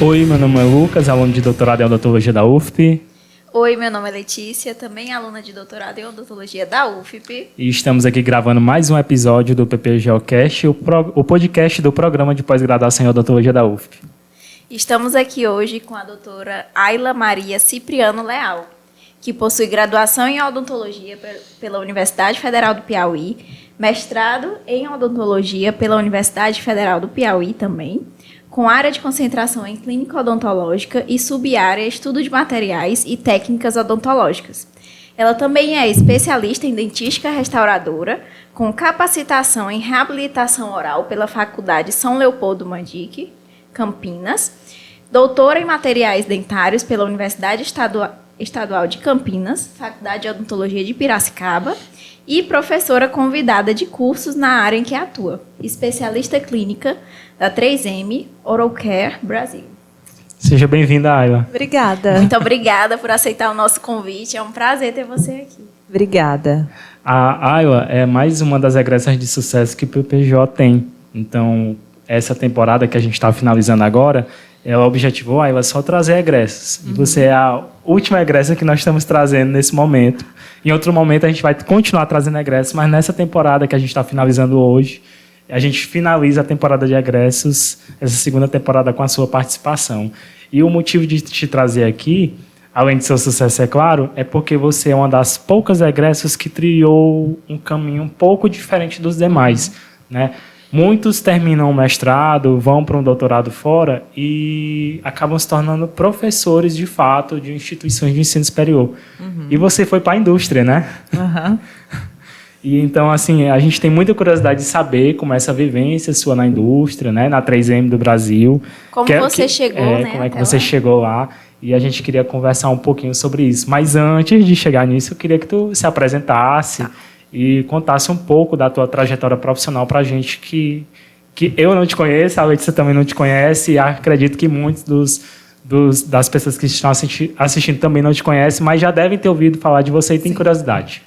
Oi, meu nome é Lucas, aluno de doutorado em odontologia da UFP. Oi, meu nome é Letícia, também aluna de doutorado em odontologia da UFP. E estamos aqui gravando mais um episódio do PPGeoCast, o podcast do programa de pós-graduação em odontologia da UFP. Estamos aqui hoje com a doutora Ayla Maria Cipriano Leal, que possui graduação em odontologia pela Universidade Federal do Piauí, mestrado em odontologia pela Universidade Federal do Piauí também, com área de concentração em clínica odontológica e subárea estudo de materiais e técnicas odontológicas. Ela também é especialista em dentística restauradora, com capacitação em reabilitação oral pela Faculdade São Leopoldo Mandique, Campinas, doutora em materiais dentários pela Universidade Estadual de Campinas, Faculdade de Odontologia de Piracicaba, e professora convidada de cursos na área em que atua, especialista clínica da 3M Oral Care Brasil. Seja bem-vinda, Ayla. Obrigada. Muito obrigada por aceitar o nosso convite, é um prazer ter você aqui. Obrigada. A Ayla é mais uma das egressas de sucesso que o PPJ tem. Então, essa temporada que a gente está finalizando agora, ela objetivou, Ayla, só trazer egressas. E você é a última egressa que nós estamos trazendo nesse momento. Em outro momento, a gente vai continuar trazendo egressas, mas nessa temporada que a gente está finalizando hoje, a gente finaliza a temporada de egressos, essa segunda temporada, com a sua participação. E o motivo de te trazer aqui, além de seu sucesso, é claro, é porque você é uma das poucas egressas que trilhou um caminho um pouco diferente dos demais, né? Muitos terminam o mestrado, vão para um doutorado fora e acabam se tornando professores, de fato, de instituições de ensino superior. E você foi para a indústria, né? E então, assim, a gente tem muita curiosidade de saber como é essa vivência sua na indústria, né? Na 3M do Brasil. Como você chegou, né? Como é que você chegou lá. E a gente queria conversar um pouquinho sobre isso. Mas antes de chegar nisso, eu queria que tu se apresentasse e contasse um pouco da tua trajetória profissional para a gente que eu não te conheço, a Letícia também não te conhece, e acredito que muitos das pessoas que estão assistindo também não te conhecem, mas já devem ter ouvido falar de você e tem curiosidade.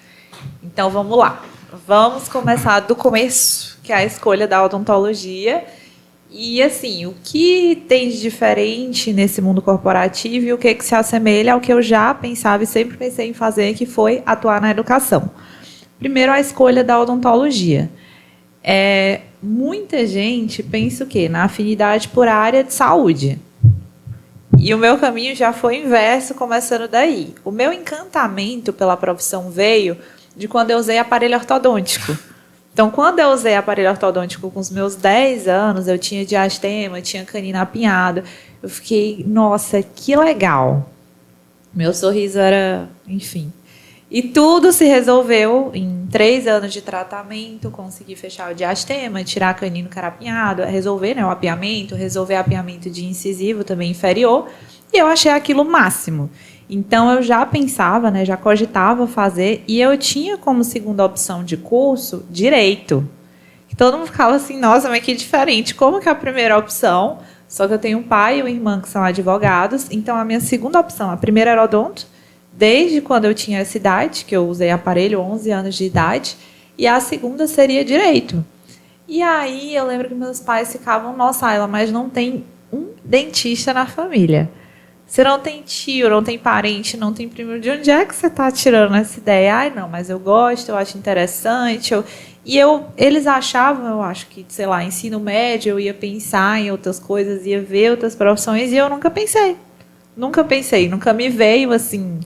Então, vamos lá. Vamos começar do começo, que é a escolha da odontologia. E, assim, o que tem de diferente nesse mundo corporativo e o que se assemelha ao que eu já pensava e sempre pensei em fazer, que foi atuar na educação. Primeiro, a escolha da odontologia. Muita gente pensa o quê? Na afinidade por área de saúde. E o meu caminho já foi inverso, começando daí. O meu encantamento pela profissão veio de quando eu usei aparelho ortodôntico. Então, quando eu usei aparelho ortodôntico com os meus 10 anos, eu tinha diastema, tinha canino apinhado. Eu fiquei, nossa, que legal. Meu sorriso era, enfim. E tudo se resolveu em 3 anos de tratamento, consegui fechar o diastema, tirar canino carapinhado, resolver, né, o apiamento, resolver apiamento de incisivo também inferior, e eu achei aquilo o máximo. Então, eu já pensava, né, já cogitava fazer, e eu tinha como segunda opção de curso direito. E todo mundo ficava assim, nossa, mas que diferente, como que é a primeira opção? Só que eu tenho um pai e uma irmã que são advogados, então a minha segunda opção, a primeira era odonto, desde quando eu tinha essa idade, que eu usei aparelho, 11 anos de idade, e a segunda seria direito. E aí eu lembro que meus pais ficavam, nossa, Ayla, mas não tem um dentista na família. Você não tem tio, não tem parente, não tem primo. De onde é que você está tirando essa ideia? Ai, não, mas eu gosto, eu acho interessante. Eles achavam, eu acho que, sei lá, ensino médio, eu ia pensar em outras coisas, ia ver outras profissões, e eu nunca pensei. Nunca me veio, assim,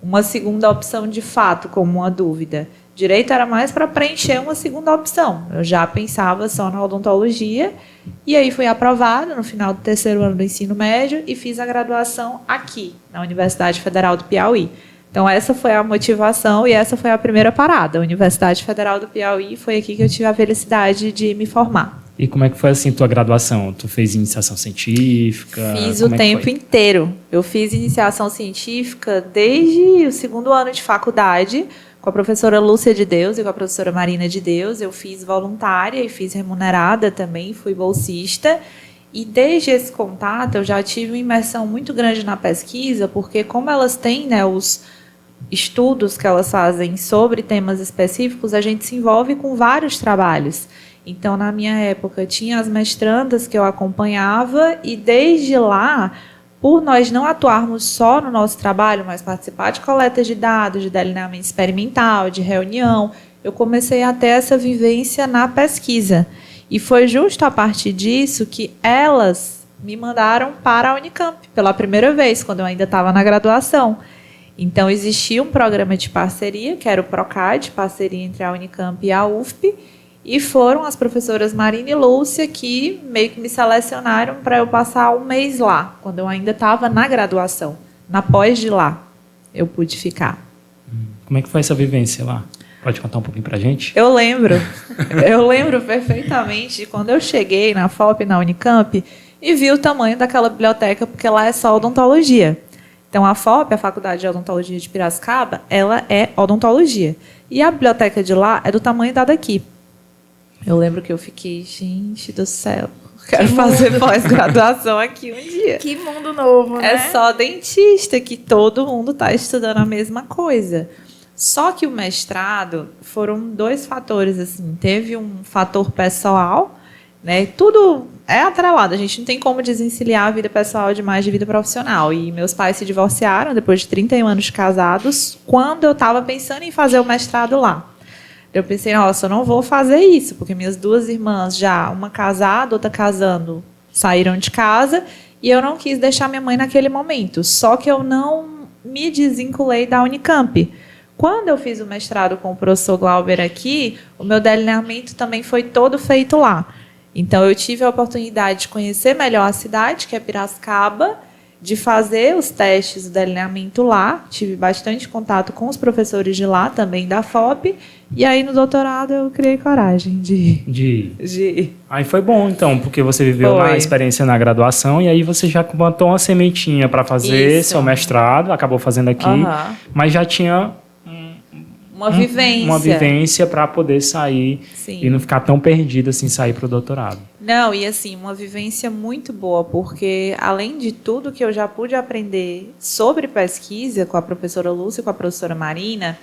uma segunda opção de fato, como uma dúvida. Direito era mais para preencher uma segunda opção. Eu já pensava só na odontologia, e aí fui aprovada no final do 3º ano do ensino médio e fiz a graduação aqui, na Universidade Federal do Piauí. Então, essa foi a motivação e essa foi a primeira parada. A Universidade Federal do Piauí, foi aqui que eu tive a felicidade de me formar. E como é que foi, assim, tua graduação? Tu fez iniciação científica? Fiz o tempo inteiro. Eu fiz iniciação científica desde o 2º ano de faculdade, com a professora Lúcia de Deus e com a professora Marina de Deus. Eu fiz voluntária e fiz remunerada também, fui bolsista. E desde esse contato eu já tive uma imersão muito grande na pesquisa, porque como elas têm, né, os estudos que elas fazem sobre temas específicos, a gente se envolve com vários trabalhos. Então, na minha época, tinha as mestrandas que eu acompanhava e, desde lá, por nós não atuarmos só no nosso trabalho, mas participar de coletas de dados, de delineamento experimental, de reunião, eu comecei a ter essa vivência na pesquisa. E foi justo a partir disso que elas me mandaram para a Unicamp, pela primeira vez, quando eu ainda estava na graduação. Então, existia um programa de parceria, que era o PROCAD, parceria entre a Unicamp e a UFP, e foram as professoras Marina e Lúcia que meio que me selecionaram para eu passar um mês lá, quando eu ainda estava na graduação. Na pós de lá, eu pude ficar. Como é que foi essa vivência lá? Pode contar um pouquinho para a gente? Eu lembro perfeitamente de quando eu cheguei na FOP, na Unicamp, e vi o tamanho daquela biblioteca, porque lá é só odontologia. Então, a FOP, a Faculdade de Odontologia de Piracicaba, ela é odontologia. E a biblioteca de lá é do tamanho da daqui. Eu lembro que eu fiquei, gente do céu, quero fazer pós-graduação aqui um dia. Que mundo novo, né? É só dentista, que todo mundo está estudando a mesma coisa. Só que o mestrado foram 2 fatores, assim. Teve um fator pessoal, né? Tudo é atrelado, a gente não tem como desencilhar a vida pessoal demais de vida profissional. E meus pais se divorciaram depois de 31 anos de casados, quando eu estava pensando em fazer o mestrado lá. Eu pensei, nossa, eu não vou fazer isso, porque minhas 2 irmãs já, uma casada, outra casando, saíram de casa, e eu não quis deixar minha mãe naquele momento. Só que eu não me desvinculei da Unicamp. Quando eu fiz o mestrado com o professor Glauber aqui, o meu delineamento também foi todo feito lá. Então, eu tive a oportunidade de conhecer melhor a cidade, que é Piracicaba, de fazer os testes do delineamento lá, tive bastante contato com os professores de lá, também da FOP, e aí no doutorado eu criei coragem de... Aí foi bom, então, porque você viveu a experiência na graduação e aí você já plantou uma sementinha para fazer seu mestrado, acabou fazendo aqui, mas já tinha uma vivência para poder sair. Sim. E não ficar tão perdido assim, sair para o doutorado. Não, e assim, uma vivência muito boa, porque além de tudo que eu já pude aprender sobre pesquisa com a professora Lúcia e com a professora Marina,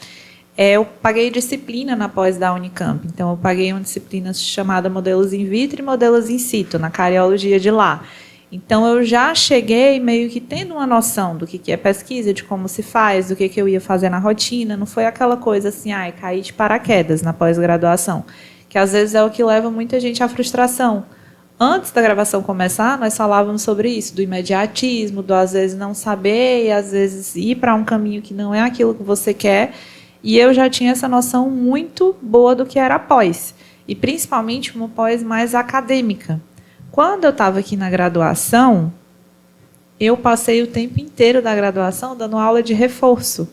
eu paguei disciplina na pós da Unicamp. Então, eu paguei uma disciplina chamada Modelos in Vitro e Modelos in Situ, na cariologia de lá. Então, eu já cheguei meio que tendo uma noção do que é pesquisa, de como se faz, do que eu ia fazer na rotina. Não foi aquela coisa assim, caí de paraquedas na pós-graduação, que às vezes é o que leva muita gente à frustração. Antes da gravação começar, nós falávamos sobre isso, do imediatismo, do às vezes não saber, e às vezes ir para um caminho que não é aquilo que você quer. E eu já tinha essa noção muito boa do que era a pós, e principalmente uma pós mais acadêmica. Quando eu estava aqui na graduação, eu passei o tempo inteiro da graduação dando aula de reforço.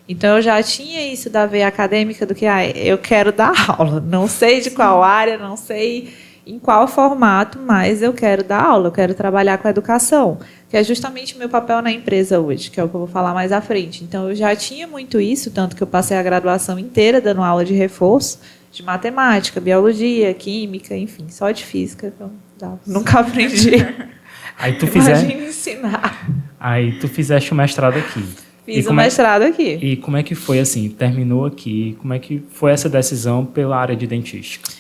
Então, eu já tinha isso da veia acadêmica do que eu quero dar aula. Não sei de qual área, não sei em qual formato, mas eu quero dar aula, eu quero trabalhar com a educação, que é justamente o meu papel na empresa hoje, que é o que eu vou falar mais à frente. Então, eu já tinha muito isso, tanto que eu passei a graduação inteira dando aula de reforço, de matemática, biologia, química, enfim, só de física, nunca aprendi. Imagina ensinar. Aí tu fizeste o mestrado aqui. Fiz o mestrado aqui. E como é que foi assim? Terminou aqui. Como é que foi essa decisão pela área de dentística?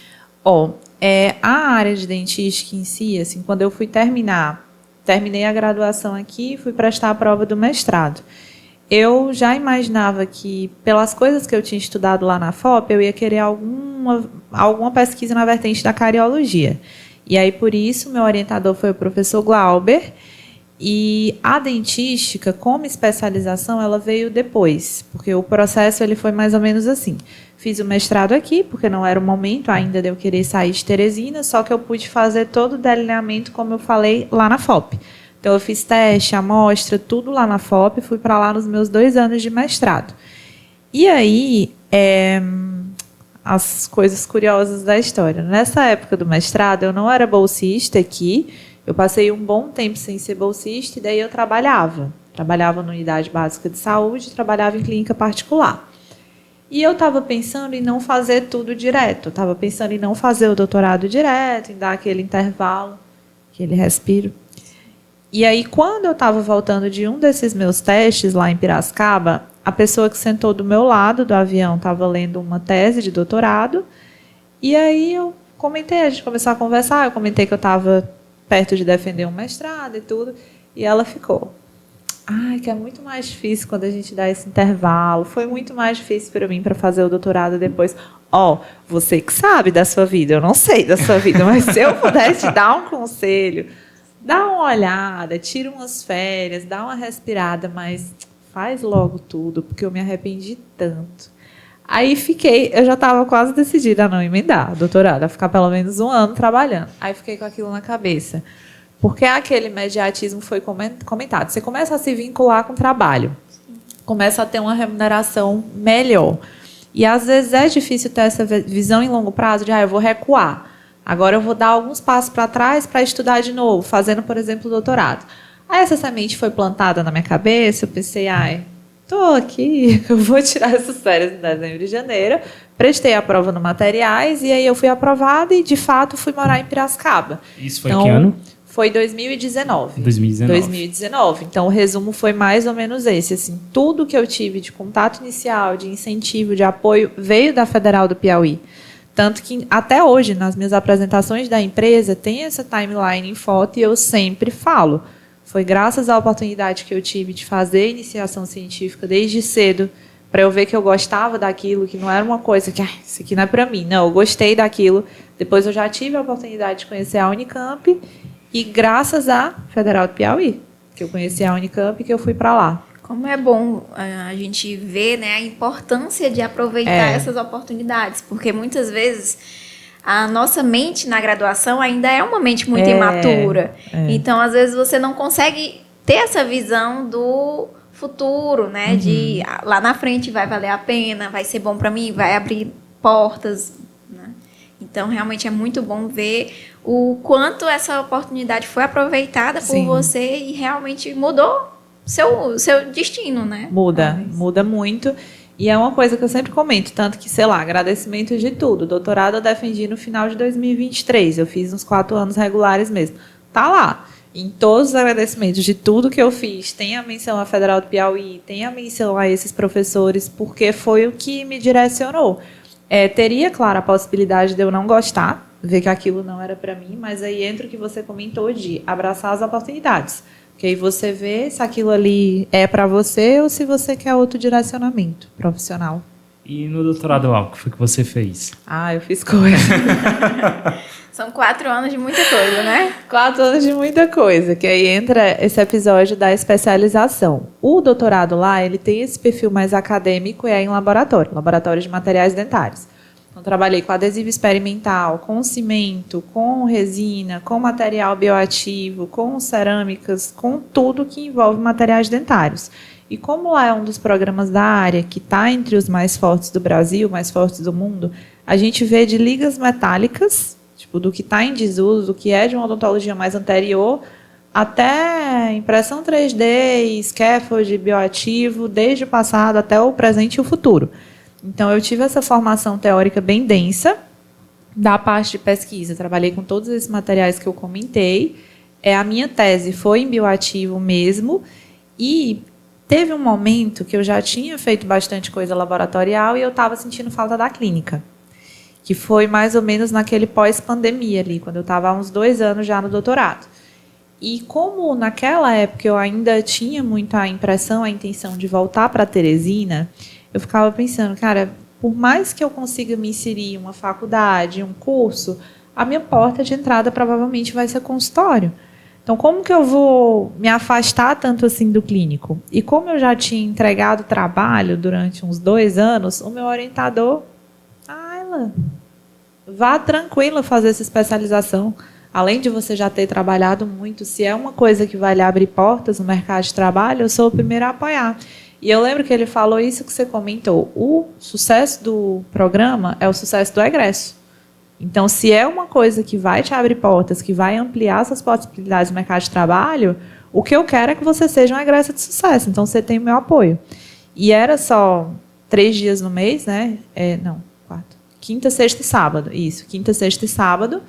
A área de dentística em si, assim, quando eu fui terminei a graduação aqui e fui prestar a prova do mestrado. Eu já imaginava que, pelas coisas que eu tinha estudado lá na FOP, eu ia querer alguma pesquisa na vertente da cariologia. E aí, por isso, meu orientador foi o professor Glauber. E a dentística, como especialização, ela veio depois, porque o processo ele foi mais ou menos assim. Fiz o mestrado aqui, porque não era o momento ainda de eu querer sair de Teresina, só que eu pude fazer todo o delineamento, como eu falei, lá na FOP. Então, eu fiz teste, amostra, tudo lá na FOP, fui para lá nos meus 2 anos de mestrado. E aí, as coisas curiosas da história. Nessa época do mestrado, eu não era bolsista aqui, eu passei um bom tempo sem ser bolsista, e daí eu trabalhava. Trabalhava na unidade básica de saúde, trabalhava em clínica particular. E eu estava pensando em não fazer tudo direto. Eu estava pensando em não fazer o doutorado direto, em dar aquele intervalo, aquele respiro. E aí, quando eu estava voltando de um desses meus testes lá em Piracicaba, a pessoa que sentou do meu lado do avião estava lendo uma tese de doutorado, e aí eu comentei, a gente começou a conversar, eu comentei que eu estava perto de defender um mestrado e tudo, e ela ficou: ai, que é muito mais difícil quando a gente dá esse intervalo, foi muito mais difícil para mim para fazer o doutorado depois. Você que sabe da sua vida, eu não sei da sua vida, mas se eu pudesse te dar um conselho, dá uma olhada, tira umas férias, dá uma respirada, mas faz logo tudo, porque eu me arrependi tanto. Aí eu já estava quase decidida a não emendar o doutorado, a ficar pelo menos 1 ano trabalhando. Aí fiquei com aquilo na cabeça. Porque aquele imediatismo foi comentado. Você começa a se vincular com o trabalho, começa a ter uma remuneração melhor. E às vezes é difícil ter essa visão em longo prazo de eu vou recuar. Agora eu vou dar alguns passos para trás para estudar de novo, fazendo, por exemplo, o doutorado. Aí essa semente foi plantada na minha cabeça, eu pensei, estou aqui, eu vou tirar essas férias em dezembro e janeiro, prestei a prova no materiais e aí eu fui aprovada e, de fato, fui morar em Piracicaba. Isso foi que ano? Foi 2019. 2019. Então, o resumo foi mais ou menos esse. Assim, tudo que eu tive de contato inicial, de incentivo, de apoio, veio da Federal do Piauí. Tanto que, até hoje, nas minhas apresentações da empresa, tem essa timeline em foto e eu sempre falo. Foi graças à oportunidade que eu tive de fazer iniciação científica desde cedo, para eu ver que eu gostava daquilo, que não era uma coisa que isso aqui não é para mim. Não, eu gostei daquilo. Depois eu já tive a oportunidade de conhecer a Unicamp. E graças à Federal do Piauí, que eu conheci a Unicamp e que eu fui para lá. Como é bom a gente ver, né, a importância de aproveitar essas oportunidades, porque muitas vezes a nossa mente na graduação ainda é uma mente muito imatura. Então, às vezes, você não consegue ter essa visão do futuro, né, de lá na frente vai valer a pena, vai ser bom para mim, vai abrir portas, né? Então, realmente é muito bom ver o quanto essa oportunidade foi aproveitada por você e realmente mudou seu destino, né? Muda muito. E é uma coisa que eu sempre comento, tanto que, agradecimento de tudo. O doutorado eu defendi no final de 2023, eu fiz uns 4 anos regulares mesmo. Tá lá. Em todos os agradecimentos de tudo que eu fiz, tem a menção à Federal do Piauí, tem a menção a esses professores, porque foi o que me direcionou. Teria, claro, a possibilidade de eu não gostar, ver que aquilo não era para mim, mas aí entra o que você comentou de abraçar as oportunidades. Porque aí você vê se aquilo ali é para você ou se você quer outro direcionamento profissional. E no doutorado, o que foi que você fez? Eu fiz coisa. São 4 anos de muita coisa, né? 4 anos de muita coisa, que aí entra esse episódio da especialização. O doutorado lá, ele tem esse perfil mais acadêmico e é em laboratório de materiais dentários. Então, trabalhei com adesivo experimental, com cimento, com resina, com material bioativo, com cerâmicas, com tudo que envolve materiais dentários. E como lá é um dos programas da área que está entre os mais fortes do Brasil, mais fortes do mundo, a gente vê de ligas metálicas, tipo, do que está em desuso, do que é de uma odontologia mais anterior, até impressão 3D, scaffold, bioativo, desde o passado até o presente e o futuro. Então, eu tive essa formação teórica bem densa da parte de pesquisa. Trabalhei com todos esses materiais que eu comentei. A minha tese foi em bioativo mesmo. E teve um momento que eu já tinha feito bastante coisa laboratorial e eu estava sentindo falta da clínica. Que foi mais ou menos naquele pós-pandemia ali, quando eu estava há uns 2 anos já no doutorado. E como naquela época eu ainda tinha muita impressão, a intenção de voltar para Teresina, eu ficava pensando, cara, por mais que eu consiga me inserir em uma faculdade, um curso, a minha porta de entrada provavelmente vai ser consultório. Então, como que eu vou me afastar tanto assim do clínico? E como eu já tinha entregado trabalho durante uns 2 anos, o meu orientador, Ayla, vá tranquila fazer essa especialização. Além de você já ter trabalhado muito, se é uma coisa que vai lhe abrir portas no mercado de trabalho, eu sou o primeiro a apoiar. E eu lembro que ele falou isso que você comentou. O sucesso do programa é o sucesso do egresso. Então, se é uma coisa que vai te abrir portas, que vai ampliar suas possibilidades no mercado de trabalho, o que eu quero é que você seja um egresso de sucesso. Então, você tem o meu apoio. E era só 3 dias no mês, né? Não, 4. Quinta, sexta e sábado. Isso, quinta, sexta e sábado.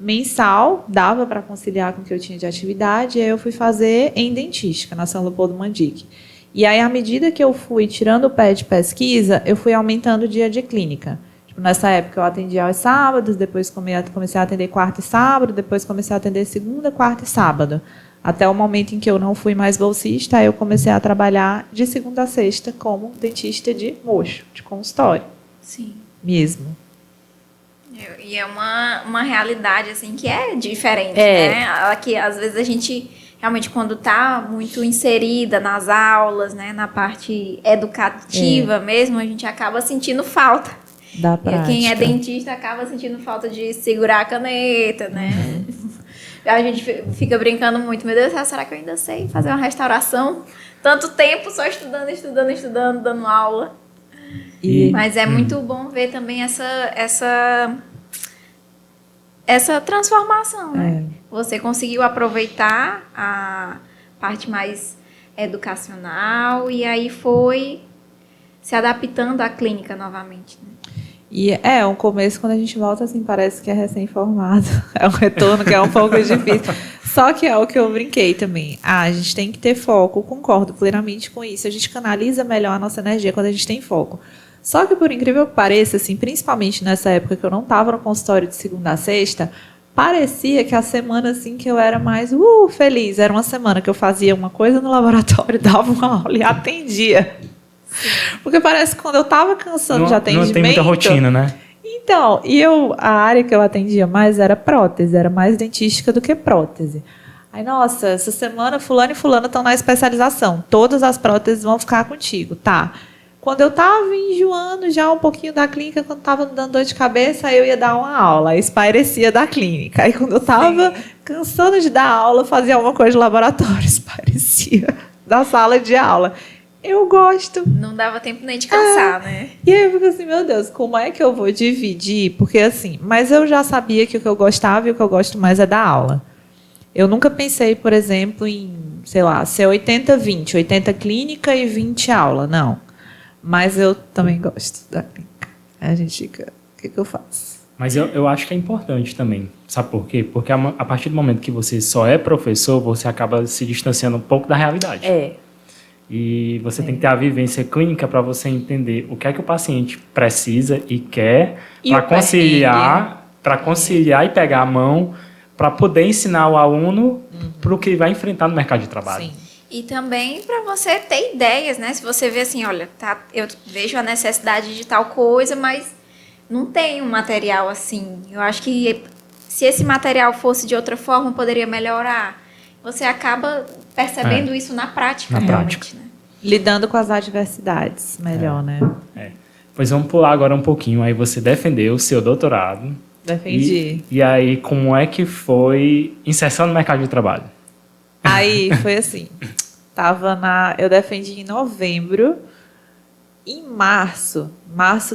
Mensal, dava para conciliar com o que eu tinha de atividade. E aí eu fui fazer em dentística, na São Leopoldo Mandique. E aí, à medida que eu fui tirando o pé de pesquisa, eu fui aumentando o dia de clínica. Nessa época eu atendia aos sábados, depois comecei a atender quarta e sábado, depois comecei a atender segunda, quarta e sábado. Até o momento em que eu não fui mais bolsista, aí eu comecei a trabalhar de segunda a sexta como dentista de mocho, de consultório. Sim. Mesmo. E é uma realidade, assim, que é diferente, né? Que às vezes a gente, realmente, quando está muito inserida nas aulas, né? Na parte educativa mesmo, a gente acaba sentindo falta. Da prática. E quem é dentista acaba sentindo falta de segurar a caneta, né? A gente fica brincando muito, meu Deus, será que eu ainda sei fazer uma restauração? Tanto tempo só estudando, dando aula. Mas é muito bom ver também essa transformação, né? Você conseguiu aproveitar a parte mais educacional e aí foi se adaptando à clínica novamente, né? E um começo, quando a gente volta, assim, parece que é recém-formado. É um retorno que é um pouco difícil. Só que é o que eu brinquei também. A gente tem que ter foco, concordo plenamente com isso. A gente canaliza melhor a nossa energia quando a gente tem foco. Só que, por incrível que pareça, assim, principalmente nessa época que eu não estava no consultório de segunda a sexta, parecia que a semana, assim, que eu era mais feliz. Era uma semana que eu fazia uma coisa no laboratório, dava uma aula e atendia. Porque parece que quando eu estava cansando de atendimento... Não tem muita rotina, né? Então, a área que eu atendia mais era prótese, era mais dentística do que prótese. Aí, nossa, essa semana fulano e fulano estão na especialização, todas as próteses vão ficar contigo, tá? Quando eu estava enjoando já um pouquinho da clínica, quando estava me dando dor de cabeça, aí eu ia dar uma aula, aí espairecia da clínica. Aí quando eu estava cansando de dar aula, fazia alguma coisa de laboratório, espairecia da sala de aula. Eu gosto. Não dava tempo nem de cansar, né? E aí eu fico assim, meu Deus, como é que eu vou dividir? Porque assim, mas eu já sabia que o que eu gostava e o que eu gosto mais é dar aula. Eu nunca pensei, por exemplo, em, sei lá, ser 80-20, 80 clínica e 20 aula, não. Mas eu também gosto da clínica. Aí a gente fica, o que eu faço? Mas eu acho que é importante também, sabe por quê? Porque a partir do momento que você só é professor, você acaba se distanciando um pouco da realidade. E você tem que ter a vivência clínica para você entender o que é que o paciente precisa e quer para conciliar e pegar a mão para poder ensinar o aluno para o que vai enfrentar no mercado de trabalho. Sim. E também para você ter ideias, né? Se você vê assim, olha, eu vejo a necessidade de tal coisa, mas não tem um material assim. Eu acho que se esse material fosse de outra forma, poderia melhorar. Você acaba percebendo isso na prática. Na prática. Né? Lidando com as adversidades, melhor, né? Pois vamos pular agora um pouquinho. Aí você defendeu o seu doutorado. Defendi. E aí, como é que foi inserção no mercado de trabalho? Aí foi assim, eu defendi em novembro, em março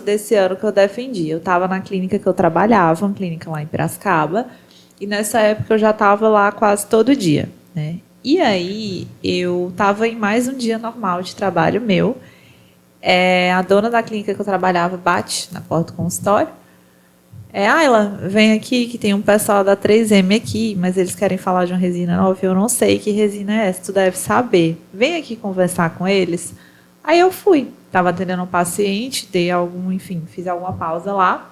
desse ano que eu defendi, eu estava na clínica que eu trabalhava, uma clínica lá em Piracicaba, e nessa época eu já estava lá quase todo dia, né? E aí eu estava em mais um dia normal de trabalho meu, a dona da clínica que eu trabalhava bate na porta do consultório, Ayla, vem aqui que tem um pessoal da 3M aqui, mas eles querem falar de uma resina nova, eu não sei que resina é essa, tu deve saber. Vem aqui conversar com eles. Aí eu fui, estava atendendo um paciente, fiz alguma pausa lá,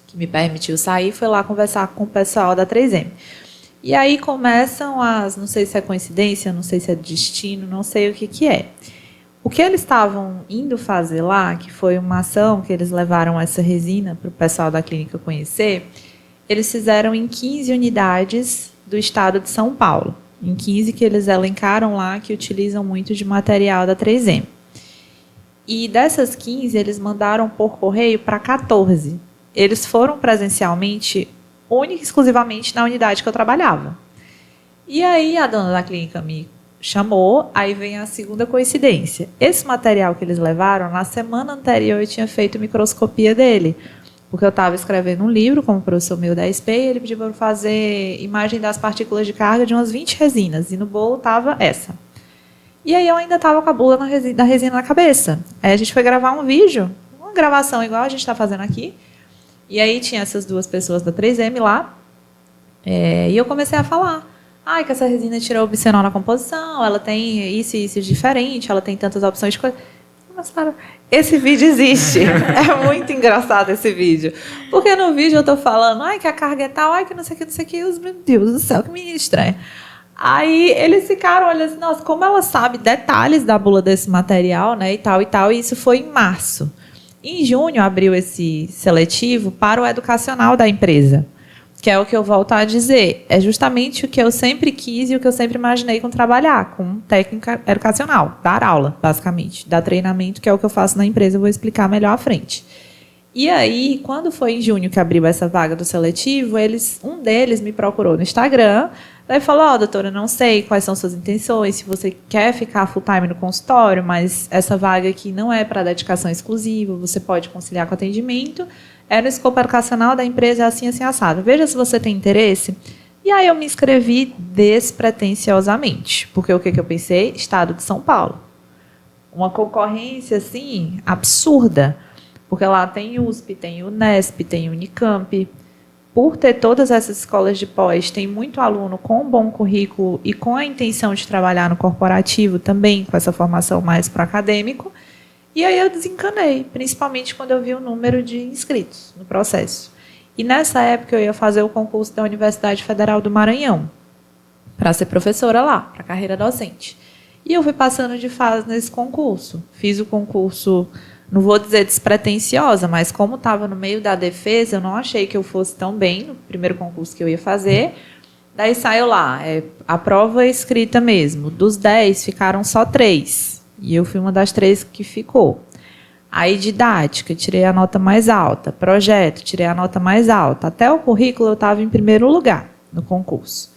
que me permitiu sair, fui lá conversar com o pessoal da 3M. E aí começam não sei se é coincidência, não sei se é destino, não sei o que é. O que eles estavam indo fazer lá, que foi uma ação que eles levaram essa resina para o pessoal da clínica conhecer, eles fizeram em 15 unidades do estado de São Paulo. Em 15 que eles elencaram lá, que utilizam muito de material da 3M. E dessas 15, eles mandaram por correio para 14. Eles foram presencialmente, única e exclusivamente na unidade que eu trabalhava. E aí a dona da clínica me chamou, aí vem a segunda coincidência. Esse material que eles levaram, na semana anterior eu tinha feito microscopia dele, porque eu estava escrevendo um livro como professor meu da SP, e ele pediu para eu fazer imagem das partículas de carga de umas 20 resinas, e no bolo estava essa. E aí eu ainda estava com a bula da resina na cabeça. Aí a gente foi gravar um vídeo, uma gravação igual a gente está fazendo aqui, e aí tinha essas duas pessoas da 3M lá, e eu comecei a falar. Que essa resina tirou o bicenol na composição, ela tem isso e isso diferente, ela tem tantas opções de coisa. engraçado. Esse vídeo existe. É muito engraçado esse vídeo. Porque no vídeo eu tô falando, ai, que a carga é tal, ai, que não sei o que, não sei o que. Meu Deus do céu, que menina estranha. Aí eles ficaram olhando assim, nossa, como ela sabe detalhes da bula desse material, né, e tal, e isso foi em março. Em junho abriu esse seletivo para o educacional da empresa, que é o que eu volto a dizer, é justamente o que eu sempre quis e o que eu sempre imaginei com trabalhar, com técnica educacional, dar aula, basicamente, dar treinamento, que é o que eu faço na empresa, eu vou explicar melhor à frente. E aí, quando foi em junho que abriu essa vaga do seletivo, um deles me procurou no Instagram, daí falou, doutora, não sei quais são suas intenções, se você quer ficar full time no consultório, mas essa vaga aqui não é para dedicação exclusiva, você pode conciliar com atendimento, é no escopo educacional da empresa, assim, assado. Veja se você tem interesse. E aí eu me inscrevi despretensiosamente, porque o que eu pensei? Estado de São Paulo. Uma concorrência, assim, absurda, porque lá tem USP, tem Unesp, tem Unicamp. Por ter todas essas escolas de pós, tem muito aluno com um bom currículo e com a intenção de trabalhar no corporativo também, com essa formação mais para acadêmico. E aí eu desencanei, principalmente quando eu vi o número de inscritos no processo. E nessa época eu ia fazer o concurso da Universidade Federal do Maranhão, para ser professora lá, para carreira docente. E eu fui passando de fase nesse concurso. Fiz o concurso, não vou dizer despretensiosa, mas como estava no meio da defesa, eu não achei que eu fosse tão bem no primeiro concurso que eu ia fazer. Daí saiu lá, a prova escrita mesmo. Dos 10, ficaram só 3. E eu fui uma das 3 que ficou. Aí, didática, tirei a nota mais alta. Projeto, tirei a nota mais alta. Até o currículo, eu estava em primeiro lugar no concurso.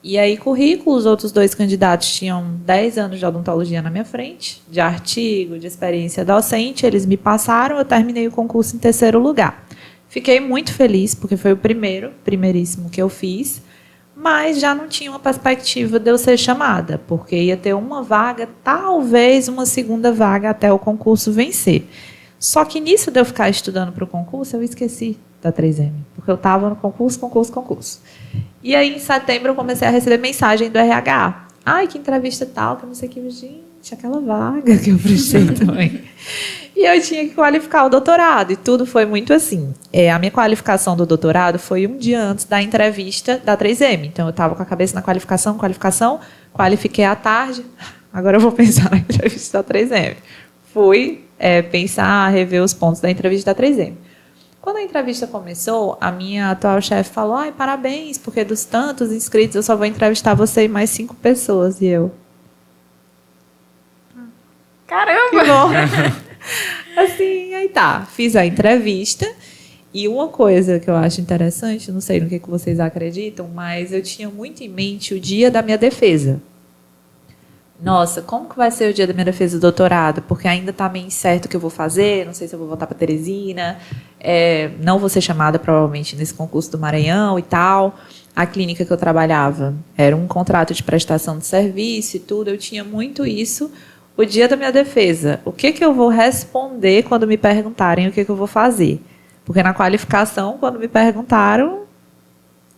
E aí, currículo, os outros 2 candidatos tinham 10 anos de odontologia na minha frente, de artigo, de experiência docente. Eles me passaram, eu terminei o concurso em terceiro lugar. Fiquei muito feliz, porque foi o primeiríssimo que eu fiz. Mas já não tinha uma perspectiva de eu ser chamada, porque ia ter uma vaga, talvez uma segunda vaga até o concurso vencer. Só que nisso de eu ficar estudando para o concurso, eu esqueci da 3M, porque eu estava no concurso. E aí, em setembro, eu comecei a receber mensagem do RH. Ai, que entrevista tal, que não sei o que. Gente, aquela vaga que eu prestei também. E eu tinha que qualificar o doutorado, e tudo foi muito assim. A minha qualificação do doutorado foi um dia antes da entrevista da 3M. Então, eu estava com a cabeça na qualificação, qualifiquei à tarde, agora eu vou pensar na entrevista da 3M. Fui pensar, rever os pontos da entrevista da 3M. Quando a entrevista começou, a minha atual chefe falou, ai, parabéns, porque dos tantos inscritos, eu só vou entrevistar você e mais 5 pessoas. E eu... Caramba! Que bom! Assim, aí tá, fiz a entrevista e uma coisa que eu acho interessante, não sei no que vocês acreditam, mas eu tinha muito em mente o dia da minha defesa. Nossa, como que vai ser o dia da minha defesa do doutorado? Porque ainda está meio incerto o que eu vou fazer, não sei se eu vou voltar para Teresina, não vou ser chamada provavelmente nesse concurso do Maranhão e tal. A clínica que eu trabalhava era um contrato de prestação de serviço e tudo, eu tinha muito isso. O dia da minha defesa, o que eu vou responder quando me perguntarem o que eu vou fazer? Porque na qualificação, quando me perguntaram,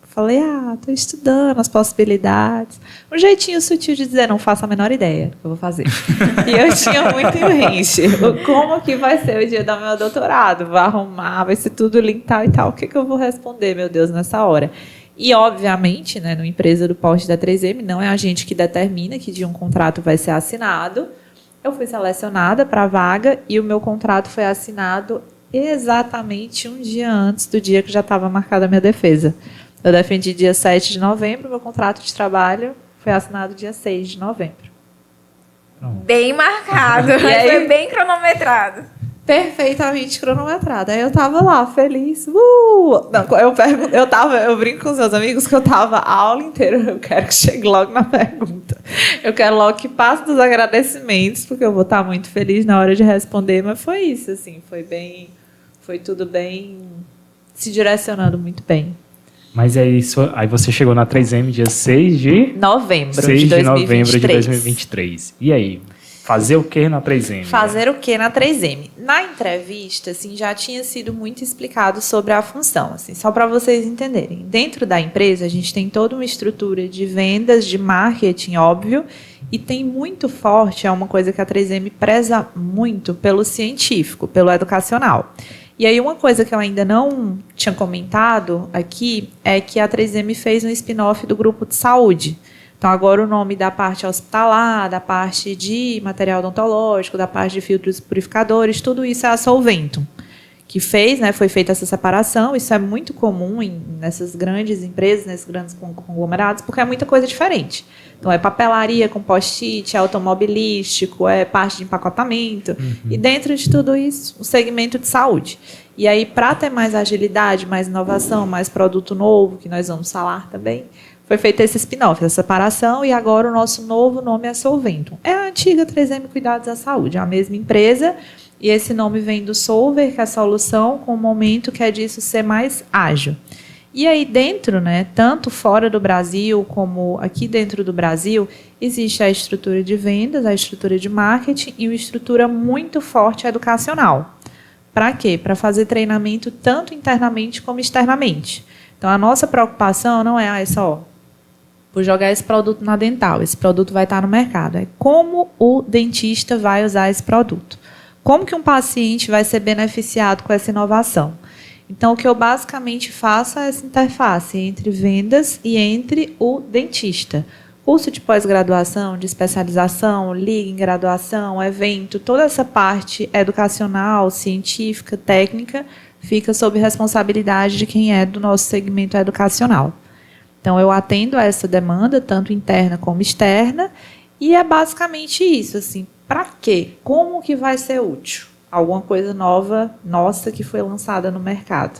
falei, estou estudando as possibilidades. Um jeitinho sutil de dizer, não faço a menor ideia do que eu vou fazer. E eu tinha muito em mente. Como que vai ser o dia do meu doutorado? Vai arrumar, vai ser tudo lindo e tal. O que eu vou responder, meu Deus, nessa hora? E, obviamente, né, numa empresa do porte da 3M, não é a gente que determina que dia um contrato vai ser assinado. Eu fui selecionada para a vaga e o meu contrato foi assinado exatamente um dia antes do dia que já estava marcada a minha defesa. Eu defendi dia 7 de novembro, meu contrato de trabalho foi assinado dia 6 de novembro. Bem marcado, E aí, foi bem cronometrado. Perfeitamente cronometrado. Aí eu tava lá, feliz. Não, eu brinco com os meus amigos que eu tava a aula inteira. Eu quero que chegue logo na pergunta. Eu quero logo que passe dos agradecimentos, porque eu vou estar muito feliz na hora de responder. Mas foi isso, assim, foi tudo bem, se direcionando muito bem. Mas aí você chegou na 3M dia 6 de novembro 6 de novembro de 2023. 2023. E aí? Fazer o que na 3M? Fazer o que na 3M? Na entrevista, assim, já tinha sido muito explicado sobre a função, assim, só para vocês entenderem. Dentro da empresa, a gente tem toda uma estrutura de vendas, de marketing, óbvio, E tem muito forte, é uma coisa que a 3M preza muito pelo científico, pelo educacional. E aí uma coisa que eu ainda não tinha comentado aqui é que a 3M fez um spin-off do grupo de saúde. Então, agora o nome da parte hospitalar, da parte de material odontológico, da parte de filtros purificadores, tudo isso é a Solventum, que fez, né, foi feita essa separação. Isso é muito comum nessas grandes empresas, nesses grandes conglomerados, porque é muita coisa diferente. Então, é papelaria com post-it, é automobilístico, é parte de empacotamento. E dentro de tudo isso, o segmento de saúde. E aí, para ter mais agilidade, mais inovação, mais produto novo, que nós vamos falar também, foi feito esse spin-off, essa separação, e agora o nosso novo nome é Solventum. É a antiga 3M Cuidados da Saúde, é a mesma empresa, e esse nome vem do solver, que é a solução, com o momento que é disso ser mais ágil. E aí dentro, né, tanto fora do Brasil como aqui dentro do Brasil, existe a estrutura de vendas, a estrutura de marketing e uma estrutura muito forte educacional. Para quê? Para fazer treinamento tanto internamente como externamente. Então, a nossa preocupação não é só por jogar esse produto na dental, esse produto vai estar no mercado. É como o dentista vai usar esse produto. Como que um paciente vai ser beneficiado com essa inovação? Então, o que eu basicamente faço é essa interface entre vendas e entre o dentista. Curso de pós-graduação, de especialização, liga em graduação, evento, toda essa parte educacional, científica, técnica, fica sob responsabilidade de quem é do nosso segmento educacional. Então, eu atendo a essa demanda, tanto interna como externa, e é basicamente isso, assim, para quê? Como que vai ser útil? Alguma coisa nova, nossa, que foi lançada no mercado.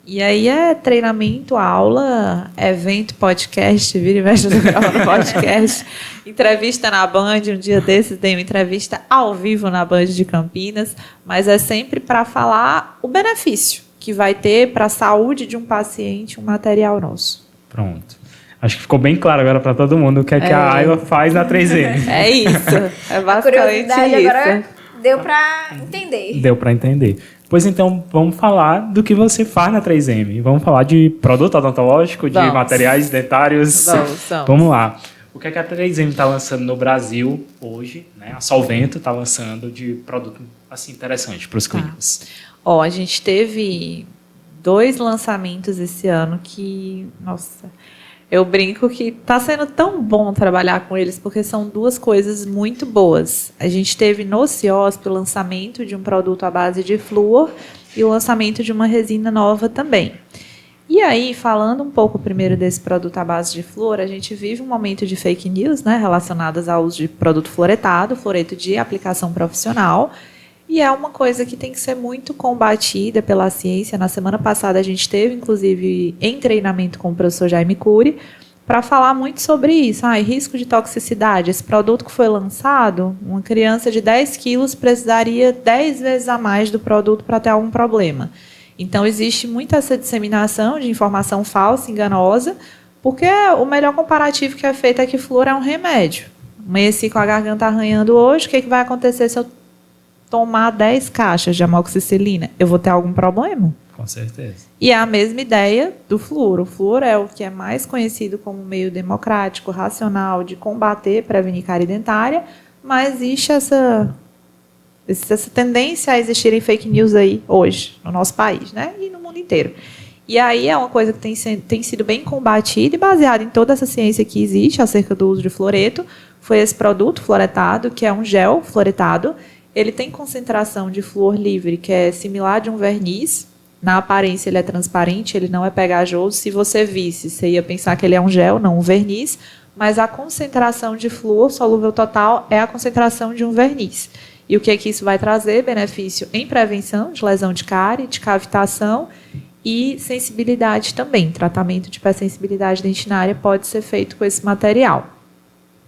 E aí é treinamento, aula, evento, podcast, vira e mexe do grava no podcast, entrevista na Band, um dia desses tem uma entrevista ao vivo na Band de Campinas, mas é sempre para falar o benefício que vai ter para a saúde de um paciente um material nosso. Pronto. Acho que ficou bem claro agora para todo mundo o que é que a Ayla faz na 3M. É isso. É basicamente a curiosidade isso. Agora deu para entender. Deu para entender. Pois então, vamos falar do que você faz na 3M. Vamos falar de produto odontológico, de materiais dentários. Vamos lá. O que é que a 3M está lançando no Brasil hoje, né? A Solventum está lançando de produto assim, interessante para os clínicos. Ó, a gente teve 2 lançamentos esse ano que, nossa, eu brinco que está sendo tão bom trabalhar com eles, porque são 2 coisas muito boas. A gente teve no CIOSP o lançamento de um produto à base de flúor e o lançamento de uma resina nova também. E aí, falando um pouco primeiro desse produto à base de flúor, a gente vive um momento de fake news, né, relacionadas ao uso de produto fluoretado, fluoreto de aplicação profissional, e é uma coisa que tem que ser muito combatida pela ciência. Na semana passada a gente teve, inclusive, em treinamento com o professor Jaime Cury, para falar muito sobre isso. Risco de toxicidade. Esse produto que foi lançado, uma criança de 10 quilos precisaria 10 vezes a mais do produto para ter algum problema. Então, existe muita essa disseminação de informação falsa, enganosa, porque o melhor comparativo que é feito é que flúor é um remédio. Amanheci com a garganta arranhando hoje, o que vai acontecer se eu tomar 10 caixas de amoxicilina? Eu vou ter algum problema? Com certeza. E é a mesma ideia do flúor. O flúor é o que é mais conhecido como meio democrático, racional, de combater, prevenir cárie dentária, mas existe essa tendência a existirem fake news aí hoje, no nosso país, né? E no mundo inteiro. E aí é uma coisa que tem sido bem combatida e baseada em toda essa ciência que existe acerca do uso de fluoreto. Foi esse produto fluoretado, que é um gel fluoretado. Ele tem concentração de flúor livre, que é similar de um verniz. Na aparência ele é transparente, ele não é pegajoso. Se você visse, você ia pensar que ele é um gel, não um verniz. Mas a concentração de flúor solúvel total é a concentração de um verniz. E o que é que isso vai trazer? Benefício em prevenção de lesão de cárie, de cavitação e sensibilidade também. Tratamento de hipersensibilidade dentinária pode ser feito com esse material.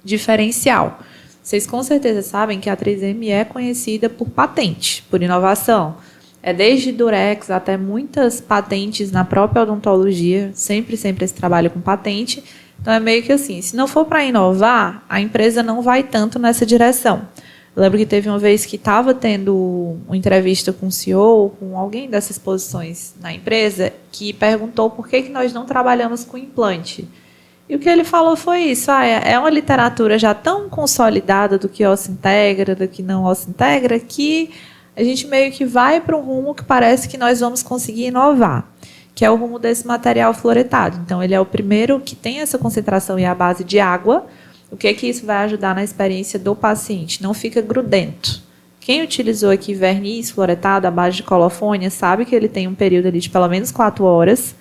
Diferencial. Vocês com certeza sabem que a 3M é conhecida por patente, por inovação. É desde Durex até muitas patentes na própria odontologia, sempre esse trabalho com patente. Então é meio que assim, se não for para inovar, a empresa não vai tanto nessa direção. Eu lembro que teve uma vez que estava tendo uma entrevista com o CEO, com alguém dessas posições na empresa, que perguntou por que nós não trabalhamos com implante. E o que ele falou foi isso, é uma literatura já tão consolidada do que ossintegra, do que não ossintegra, que a gente meio que vai para um rumo que parece que nós vamos conseguir inovar, que é o rumo desse material fluoretado. Então, ele é o primeiro que tem essa concentração e a base de água. O que isso vai ajudar na experiência do paciente? Não fica grudento. Quem utilizou aqui verniz fluoretado à base de colofônia sabe que ele tem um período ali de pelo menos 4 horas,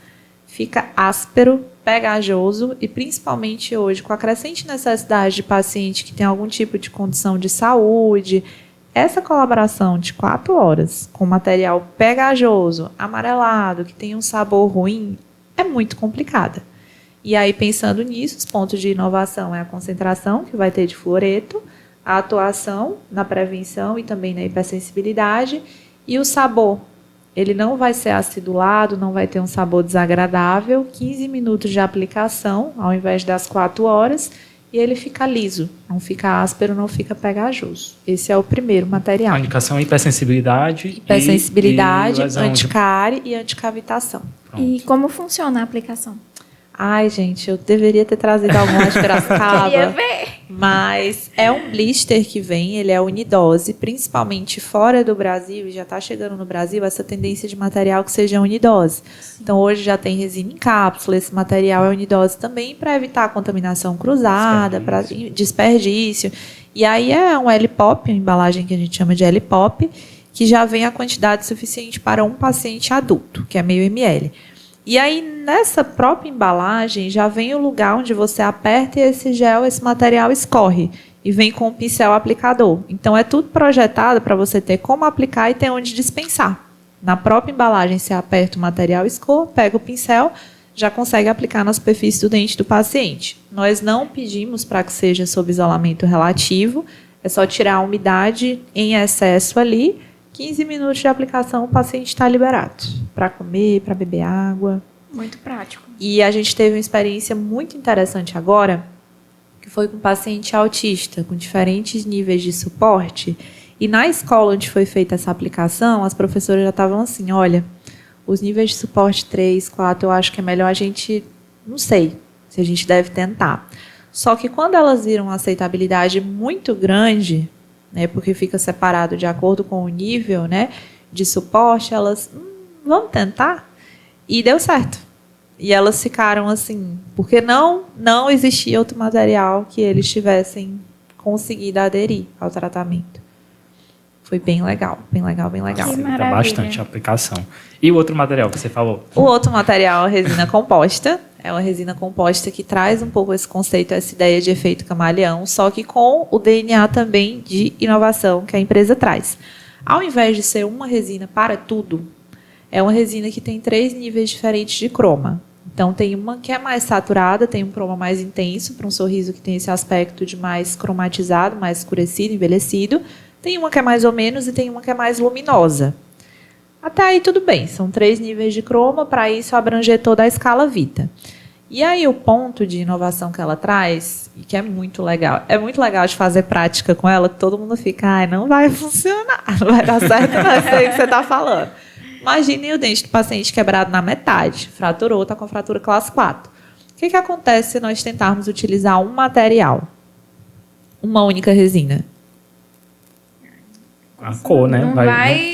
fica áspero, pegajoso e principalmente hoje, com a crescente necessidade de paciente que tem algum tipo de condição de saúde, essa colaboração de 4 horas com material pegajoso, amarelado, que tem um sabor ruim, é muito complicada. E aí, pensando nisso, os pontos de inovação é a concentração que vai ter de fluoreto, a atuação na prevenção e também na hipersensibilidade, e o sabor. Ele não vai ser acidulado, não vai ter um sabor desagradável, 15 minutos de aplicação, ao invés das 4 horas, e ele fica liso, não fica áspero, não fica pegajoso. Esse é o primeiro material. A indicação é hipersensibilidade. Hipersensibilidade, lesão anticárie e anticavitação. Pronto. E como funciona a aplicação? Ai, gente, eu deveria ter trazido alguma de Piracicaba. Queria ver. Mas é um blister que vem, ele é unidose, principalmente fora do Brasil, e já está chegando no Brasil, essa tendência de material que seja unidose. Sim. Então, hoje já tem resina em cápsula, esse material é unidose também para evitar a contaminação cruzada, para desperdício. E aí é um L-Pop, a embalagem que a gente chama de L-Pop, que já vem a quantidade suficiente para um paciente adulto, que é meio ml. E aí, nessa própria embalagem, já vem o lugar onde você aperta e esse gel, esse material escorre. E vem com o pincel aplicador. Então, é tudo projetado para você ter como aplicar e ter onde dispensar. Na própria embalagem, você aperta o material escorre, pega o pincel, já consegue aplicar na superfície do dente do paciente. Nós não pedimos para que seja sob isolamento relativo, é só tirar a umidade em excesso ali. 15 minutos de aplicação, o paciente está liberado para comer, para beber água. Muito prático. E a gente teve uma experiência muito interessante agora, que foi com um paciente autista, com diferentes níveis de suporte. E na escola onde foi feita essa aplicação, as professoras já estavam assim, olha, os níveis de suporte 3, 4, eu acho que é melhor a gente, não sei, se a gente deve tentar. Só que quando elas viram uma aceitabilidade muito grande, né, porque fica separado de acordo com o nível, né, de suporte, elas, vamos tentar? E deu certo. E elas ficaram assim, porque não existia outro material que eles tivessem conseguido aderir ao tratamento. Foi bem legal, bem legal, bem legal. Facilita bastante a aplicação. E o outro material que você falou? O outro material é a resina composta. É uma resina composta que traz um pouco esse conceito, essa ideia de efeito camaleão, só que com o DNA também de inovação que a empresa traz. Ao invés de ser uma resina para tudo, é uma resina que tem 3 níveis diferentes de croma. Então, tem uma que é mais saturada, tem um croma mais intenso, para um sorriso que tem esse aspecto de mais cromatizado, mais escurecido, envelhecido. Tem uma que é mais ou menos e tem uma que é mais luminosa. Até aí tudo bem, são 3 níveis de croma, para isso abranger toda a escala Vita. E aí o ponto de inovação que ela traz, e que é muito legal de fazer prática com ela, que todo mundo fica, não vai funcionar, não vai dar certo, não sei o que você está falando. Imaginem o dente do paciente quebrado na metade, fraturou, está com fratura classe 4. O que acontece se nós tentarmos utilizar um material? Uma única resina? A cor, né?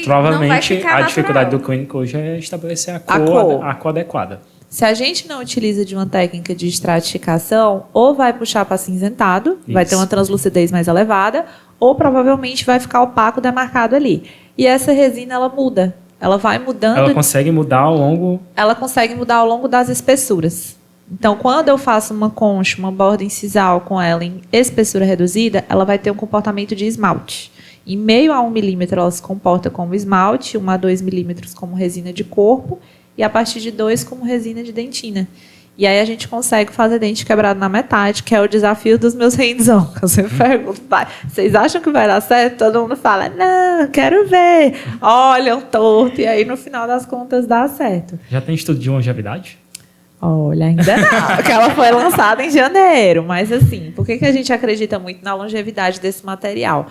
Provavelmente não vai a dificuldade do clínico hoje é estabelecer a cor adequada. Se a gente não utiliza de uma técnica de estratificação, ou vai puxar para cinzentado, vai ter uma translucidez mais elevada, ou provavelmente vai ficar opaco, demarcado ali. E essa resina, ela muda. Ela vai mudando. Ela consegue mudar ao longo... Ela consegue mudar ao longo das espessuras. Então, quando eu faço uma concha, uma borda incisal com ela em espessura reduzida, ela vai ter um comportamento de esmalte. Em meio a 1 milímetro, ela se comporta como esmalte, 1 a 2 milímetros como resina de corpo, e a partir de 2 como resina de dentina. E aí a gente consegue fazer dente quebrado na metade, que é o desafio dos meus hands-on. Eu sempre pergunto, vocês acham que vai dar certo? Todo mundo fala, não, quero ver. Olham torto, e aí no final das contas dá certo. Já tem estudo de longevidade? Olha, ainda não, porque ela foi lançada em janeiro. Mas assim, por que a gente acredita muito na longevidade desse material?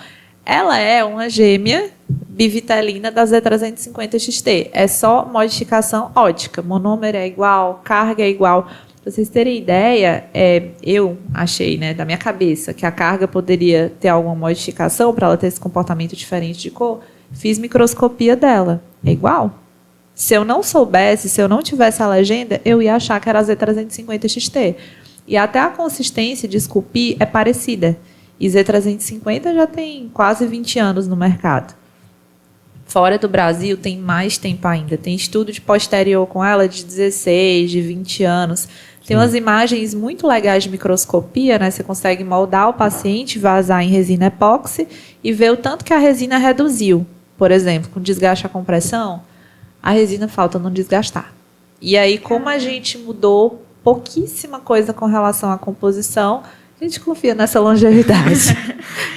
Ela é uma gêmea bivitelina da Z350 XT. É só modificação ótica. Monômero é igual, carga é igual. Para vocês terem ideia, eu achei, né, da minha cabeça, que a carga poderia ter alguma modificação para ela ter esse comportamento diferente de cor. Fiz microscopia dela. É igual. Se eu não soubesse, se eu não tivesse a legenda, eu ia achar que era a Z350XT. E até a consistência de esculpir é parecida. E Z350 já tem quase 20 anos no mercado. Fora do Brasil tem mais tempo ainda. Tem estudo de posterior com ela de 16, de 20 anos. Tem umas imagens muito legais de microscopia, né? Você consegue moldar o paciente, vazar em resina epóxi e ver o tanto que a resina reduziu. Por exemplo, com desgaste à compressão, a resina falta não desgastar. E aí, como a gente mudou pouquíssima coisa com relação à composição, a gente confia nessa longevidade.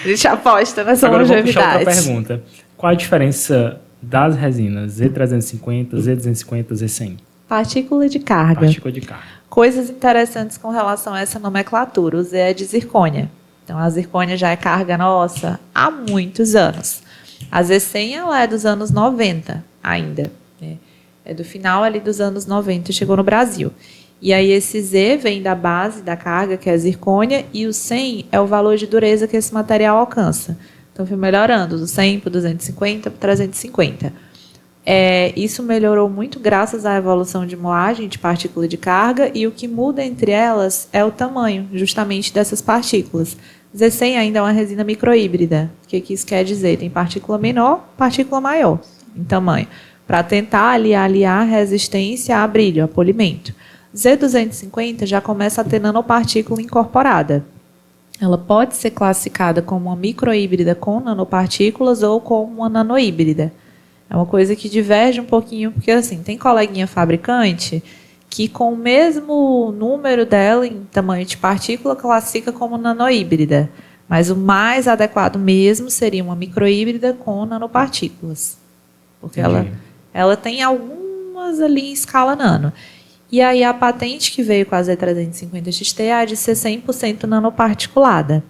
A gente aposta nessa Agora longevidade. Agora eu vou puxar outra pergunta. Qual a diferença das resinas Z350, Z250, Z100? Partícula de carga. Partícula de carga. Coisas interessantes com relação a essa nomenclatura. O Z é de zircônia. Então, a zircônia já é carga nossa há muitos anos. A Z100 ela é dos anos 90 ainda. Né? É do final ali dos anos 90, chegou no Brasil. E aí esse Z vem da base da carga, que é a zircônia, e o 100 é o valor de dureza que esse material alcança. Então, foi melhorando do 100 para 250 para 350. Isso melhorou muito graças à evolução de moagem de partícula de carga, e o que muda entre elas é o tamanho, justamente, dessas partículas. Z100 ainda é uma resina microhíbrida. O que isso quer dizer? Tem partícula menor, partícula maior em tamanho, para tentar aliar a resistência a brilho, a polimento. Z250 já começa a ter nanopartícula incorporada. Ela pode ser classificada como uma microhíbrida com nanopartículas ou como uma nanohíbrida. É uma coisa que diverge um pouquinho, porque assim, tem coleguinha fabricante que com o mesmo número dela em tamanho de partícula classifica como nanohíbrida. Mas o mais adequado mesmo seria uma microhíbrida com nanopartículas. Porque ela tem algumas ali em escala nano. E aí a patente que veio com a Z350XT é a de ser 100% nanoparticulada.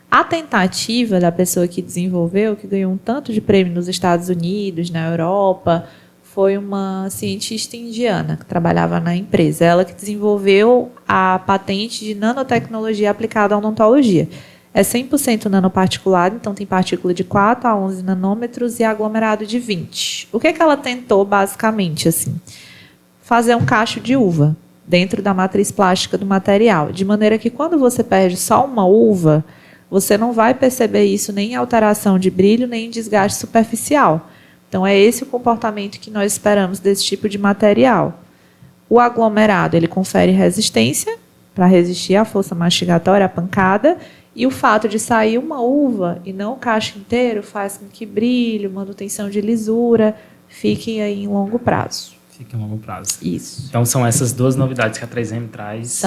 A tentativa da pessoa que desenvolveu, que ganhou um tanto de prêmio nos Estados Unidos, na Europa, foi uma cientista indiana que trabalhava na empresa. Ela que desenvolveu a patente de nanotecnologia aplicada à odontologia. É 100% nanoparticulado, então tem partícula de 4 a 11 nanômetros e aglomerado de 20. O que ela tentou, basicamente, assim? Fazer um cacho de uva dentro da matriz plástica do material, de maneira que quando você perde só uma uva, você não vai perceber isso nem em alteração de brilho, nem em desgaste superficial. Então, é esse o comportamento que nós esperamos desse tipo de material. O aglomerado, ele confere resistência para resistir à força mastigatória, à pancada, e o fato de sair uma uva e não o cacho inteiro faz com que brilho, manutenção de lisura fiquem aí em longo prazo. Fica em longo prazo. Isso. Então, são essas duas novidades que a 3M traz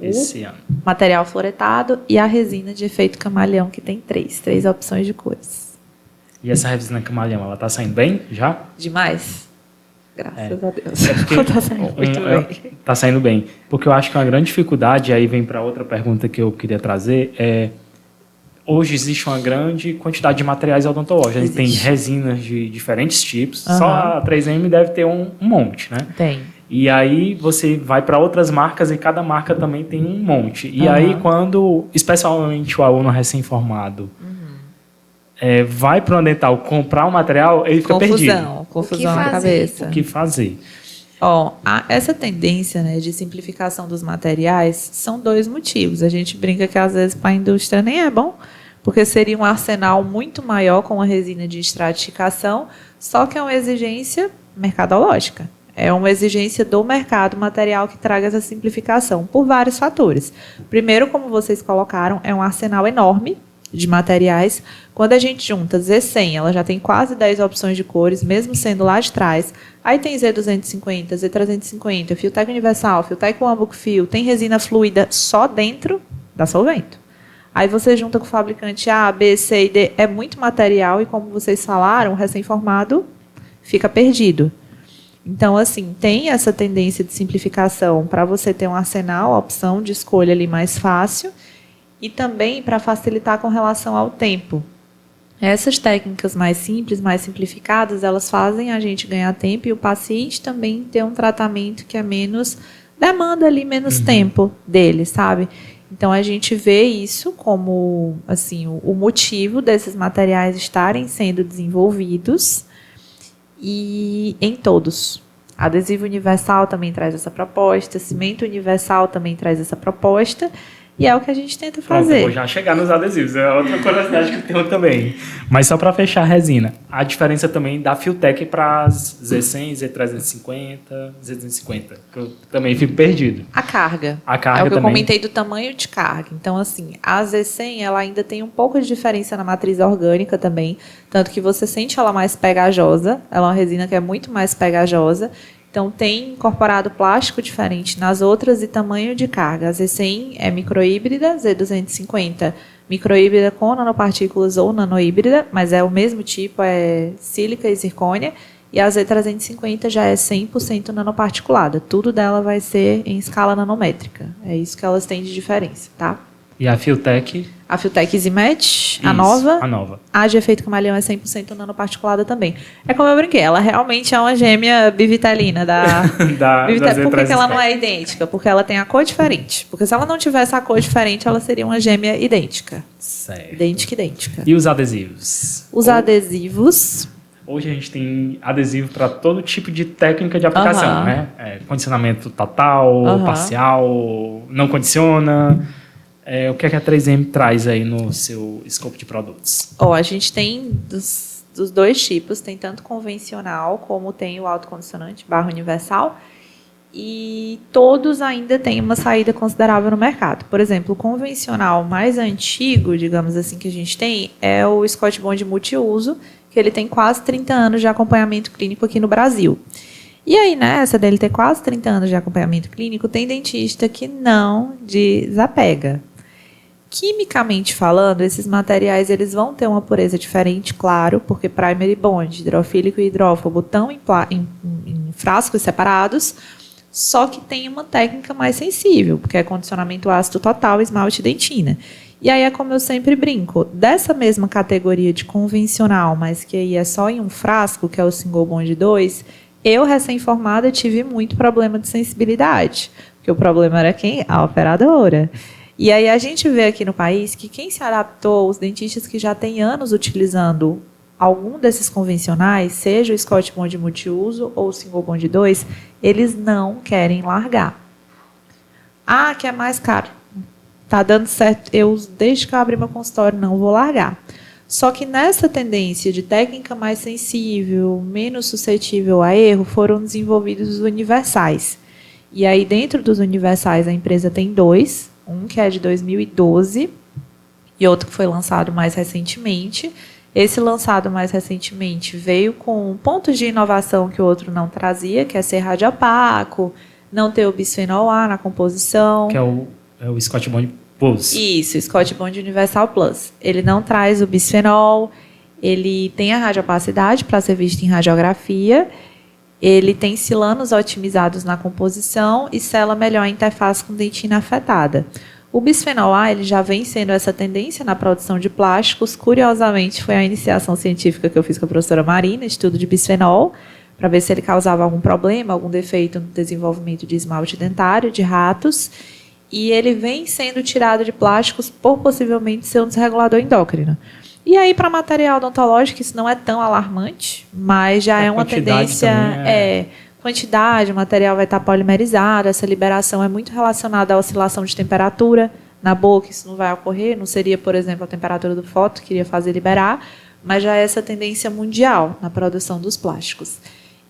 esse ano. Material fluoretado e a resina de efeito camaleão, que tem três opções de cores. E essa resina camaleão, ela está saindo bem já? Demais. Graças a Deus. É porque Está saindo muito bem. Está saindo bem. Porque eu acho que uma grande dificuldade, aí vem para outra pergunta que eu queria trazer, hoje existe uma grande quantidade de materiais odontológicos. A gente tem resinas de diferentes tipos. Só a 3M deve ter um monte, né? Tem. E aí você vai para outras marcas e cada marca também tem um monte. E aí quando, especialmente o aluno recém-formado, vai para o dental comprar um material, ele fica perdido. Confusão na cabeça. O que fazer? Essa tendência, né, de simplificação dos materiais são dois motivos. A gente brinca que às vezes para a indústria nem é bom, porque seria um arsenal muito maior com a resina de estratificação, só que é uma exigência mercadológica. É uma exigência do mercado material que traga essa simplificação, por vários fatores. Primeiro, como vocês colocaram, é um arsenal enorme de materiais. Quando a gente junta Z100, ela já tem quase 10 opções de cores, mesmo sendo lá de trás. Aí tem Z250, Z350, Filtec Universal, Filtec Ambook Fil, tem resina fluida só dentro da Solvento. Aí você junta com o fabricante A, B, C e D, é muito material e, como vocês falaram, o recém-formado fica perdido. Então, assim, tem essa tendência de simplificação para você ter um arsenal, a opção de escolha ali mais fácil, e também para facilitar com relação ao tempo. Essas técnicas mais simples, mais simplificadas, elas fazem a gente ganhar tempo e o paciente também ter um tratamento que é menos demanda ali menos tempo dele, sabe? Então, a gente vê isso como, assim, o motivo desses materiais estarem sendo desenvolvidos e em todos. Adesivo universal também traz essa proposta, cimento universal também traz essa proposta, e é o que a gente tenta fazer. Pronto, vou já chegar nos adesivos, é outra curiosidade que eu tenho também. Mas só para fechar a resina, a diferença também da Filtek para as Z100, Z350, Z250, que eu também fico perdido. A carga. A carga é o que também. eu comentei do tamanho de carga. Então, assim, a Z100, ela ainda tem um pouco de diferença na matriz orgânica também, tanto que você sente ela mais pegajosa, ela é uma resina que é muito mais pegajosa. Então, tem incorporado plástico diferente nas outras e tamanho de carga. A Z100 é microhíbrida, Z250 microhíbrida com nanopartículas ou nanohíbrida, mas é o mesmo tipo, é sílica e zircônia. E a Z350 já é 100% nanoparticulada. Tudo dela vai ser em escala nanométrica. É isso que elas têm de diferença, tá? E a Filtek? A Filtek Easymatch, a Isso, nova. a nova. A de efeito camaleão é 100% nanoparticulada também. É como eu brinquei, ela realmente é uma gêmea bivitalina da Por que ela não é idêntica? Porque ela tem a cor diferente. Porque se ela não tivesse a cor diferente, ela seria uma gêmea idêntica. Certo. Idêntica. E os adesivos? Os adesivos... Hoje a gente tem adesivo para todo tipo de técnica de aplicação, né? Condicionamento total, parcial, não condiciona. O que é que a 3M traz aí no seu escopo de produtos? A gente tem dos dois tipos, tem tanto convencional como tem o autocondicionante, barra universal, e todos ainda têm uma saída considerável no mercado. Por exemplo, o convencional mais antigo, digamos assim, que a gente tem é o Scott Bond multiuso, que ele tem quase 30 anos de acompanhamento clínico aqui no Brasil. E aí, nessa dele ter quase 30 anos de acompanhamento clínico, tem dentista que não desapega. Quimicamente falando, esses materiais eles vão ter uma pureza diferente, claro, porque primary bond, hidrofílico e hidrófobo estão em frascos separados, só que tem uma técnica mais sensível, porque é condicionamento ácido total, esmalte e dentina. E aí é como eu sempre brinco, dessa mesma categoria de convencional, mas que aí é só em um frasco, que é o single bond 2, eu, recém-formada, tive muito problema de sensibilidade, porque o problema era quem? A operadora. E aí a gente vê aqui no país que quem se adaptou, os dentistas que já têm anos utilizando algum desses convencionais, seja o Scott Bond multiuso ou o Single Bond 2, eles não querem largar. Ah, que é mais caro. Tá dando certo. Desde que eu abri meu consultório, não vou largar. Só que nessa tendência de técnica mais sensível, menos suscetível a erro, foram desenvolvidos os universais. E aí, dentro dos universais, a empresa tem dois. Um que é de 2012 e outro que foi lançado mais recentemente. Esse lançado mais recentemente veio com pontos de inovação que o outro não trazia, que é ser radiopaco, não ter o bisfenol A na composição. Que é o Scott Bond Plus. Isso, Scott Bond Universal Plus. Ele não traz o bisfenol, ele tem a radiopacidade para ser visto em radiografia, ele tem silanos otimizados na composição e sela melhor a interface com dentina afetada. O bisfenol A ele já vem sendo essa tendência na produção de plásticos. Curiosamente, foi a iniciação científica que eu fiz com a professora Marina, estudo de bisfenol, para ver se ele causava algum problema, algum defeito no desenvolvimento de esmalte dentário de ratos. E ele vem sendo tirado de plásticos por possivelmente ser um desregulador endócrino. E aí, para material odontológico, isso não é tão alarmante, mas já é uma tendência. Quantidade, o material vai estar polimerizado, essa liberação é muito relacionada à oscilação de temperatura na boca, isso não vai ocorrer, não seria, por exemplo, a temperatura do foto que iria fazer liberar, mas já é essa tendência mundial na produção dos plásticos.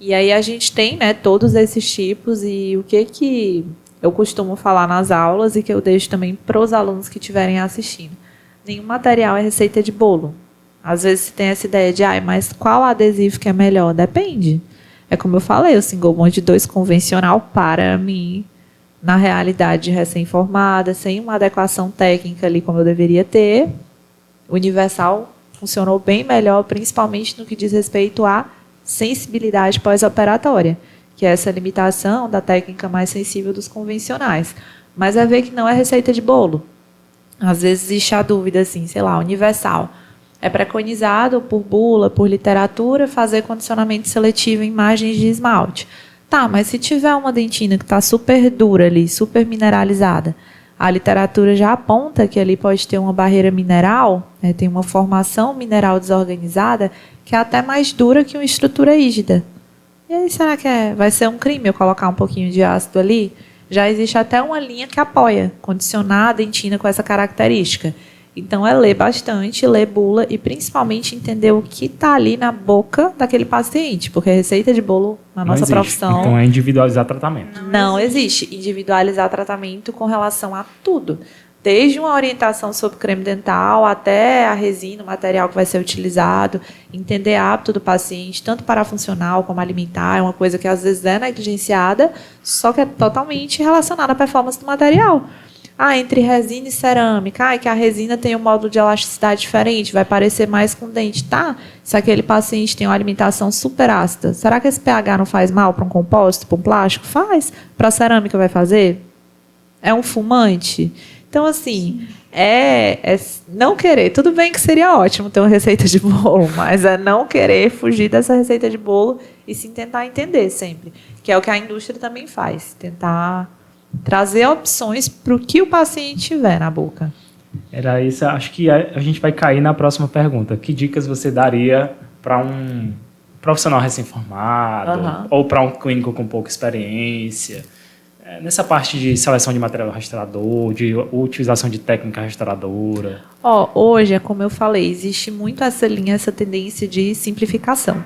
E aí a gente tem, né, todos esses tipos, e o que eu costumo falar nas aulas e que eu deixo também para os alunos que estiverem assistindo. Nenhum material é receita de bolo. Às vezes você tem essa ideia de, mas qual adesivo que é melhor? Depende. É como eu falei, o Single Bond 2 convencional, para mim, na realidade recém-formada, sem uma adequação técnica ali como eu deveria ter, o universal funcionou bem melhor, principalmente no que diz respeito à sensibilidade pós-operatória, que é essa limitação da técnica mais sensível dos convencionais. Mas é ver que não é receita de bolo. Às vezes existe a dúvida, assim, universal. É preconizado por bula, por literatura, fazer condicionamento seletivo em imagens de esmalte. Tá, mas se tiver uma dentina que está super dura ali, super mineralizada, a literatura já aponta que ali pode ter uma barreira mineral, né, tem uma formação mineral desorganizada que é até mais dura que uma estrutura rígida. E aí, será que vai ser um crime eu colocar um pouquinho de ácido ali? Já existe até uma linha que apoia, condicionar a dentina com essa característica. Então, é ler bastante, ler bula e principalmente entender o que está ali na boca daquele paciente, porque receita de bolo, na nossa profissão... Então, é individualizar tratamento. Não existe individualizar tratamento com relação a tudo. Desde uma orientação sobre creme dental até a resina, o material que vai ser utilizado, entender hábito do paciente, tanto parafuncional como alimentar, é uma coisa que às vezes é negligenciada, só que é totalmente relacionada à performance do material. Entre resina e cerâmica, que a resina tem um módulo de elasticidade diferente, vai parecer mais com dente, tá? Se aquele paciente tem uma alimentação super ácida, será que esse pH não faz mal para um compósito, para um plástico? Faz. Para a cerâmica vai fazer? É um fumante? Então, assim, é não querer. Tudo bem que seria ótimo ter uma receita de bolo, mas é não querer fugir dessa receita de bolo e sim tentar entender sempre, que é o que a indústria também faz, tentar trazer opções para o que o paciente tiver na boca. Era isso, acho que a gente vai cair na próxima pergunta. Que dicas você daria para um profissional recém-formado ou para um clínico com pouca experiência, nessa parte de seleção de material restaurador, de utilização de técnica restauradora? Hoje, é como eu falei, existe muito essa linha, essa tendência de simplificação.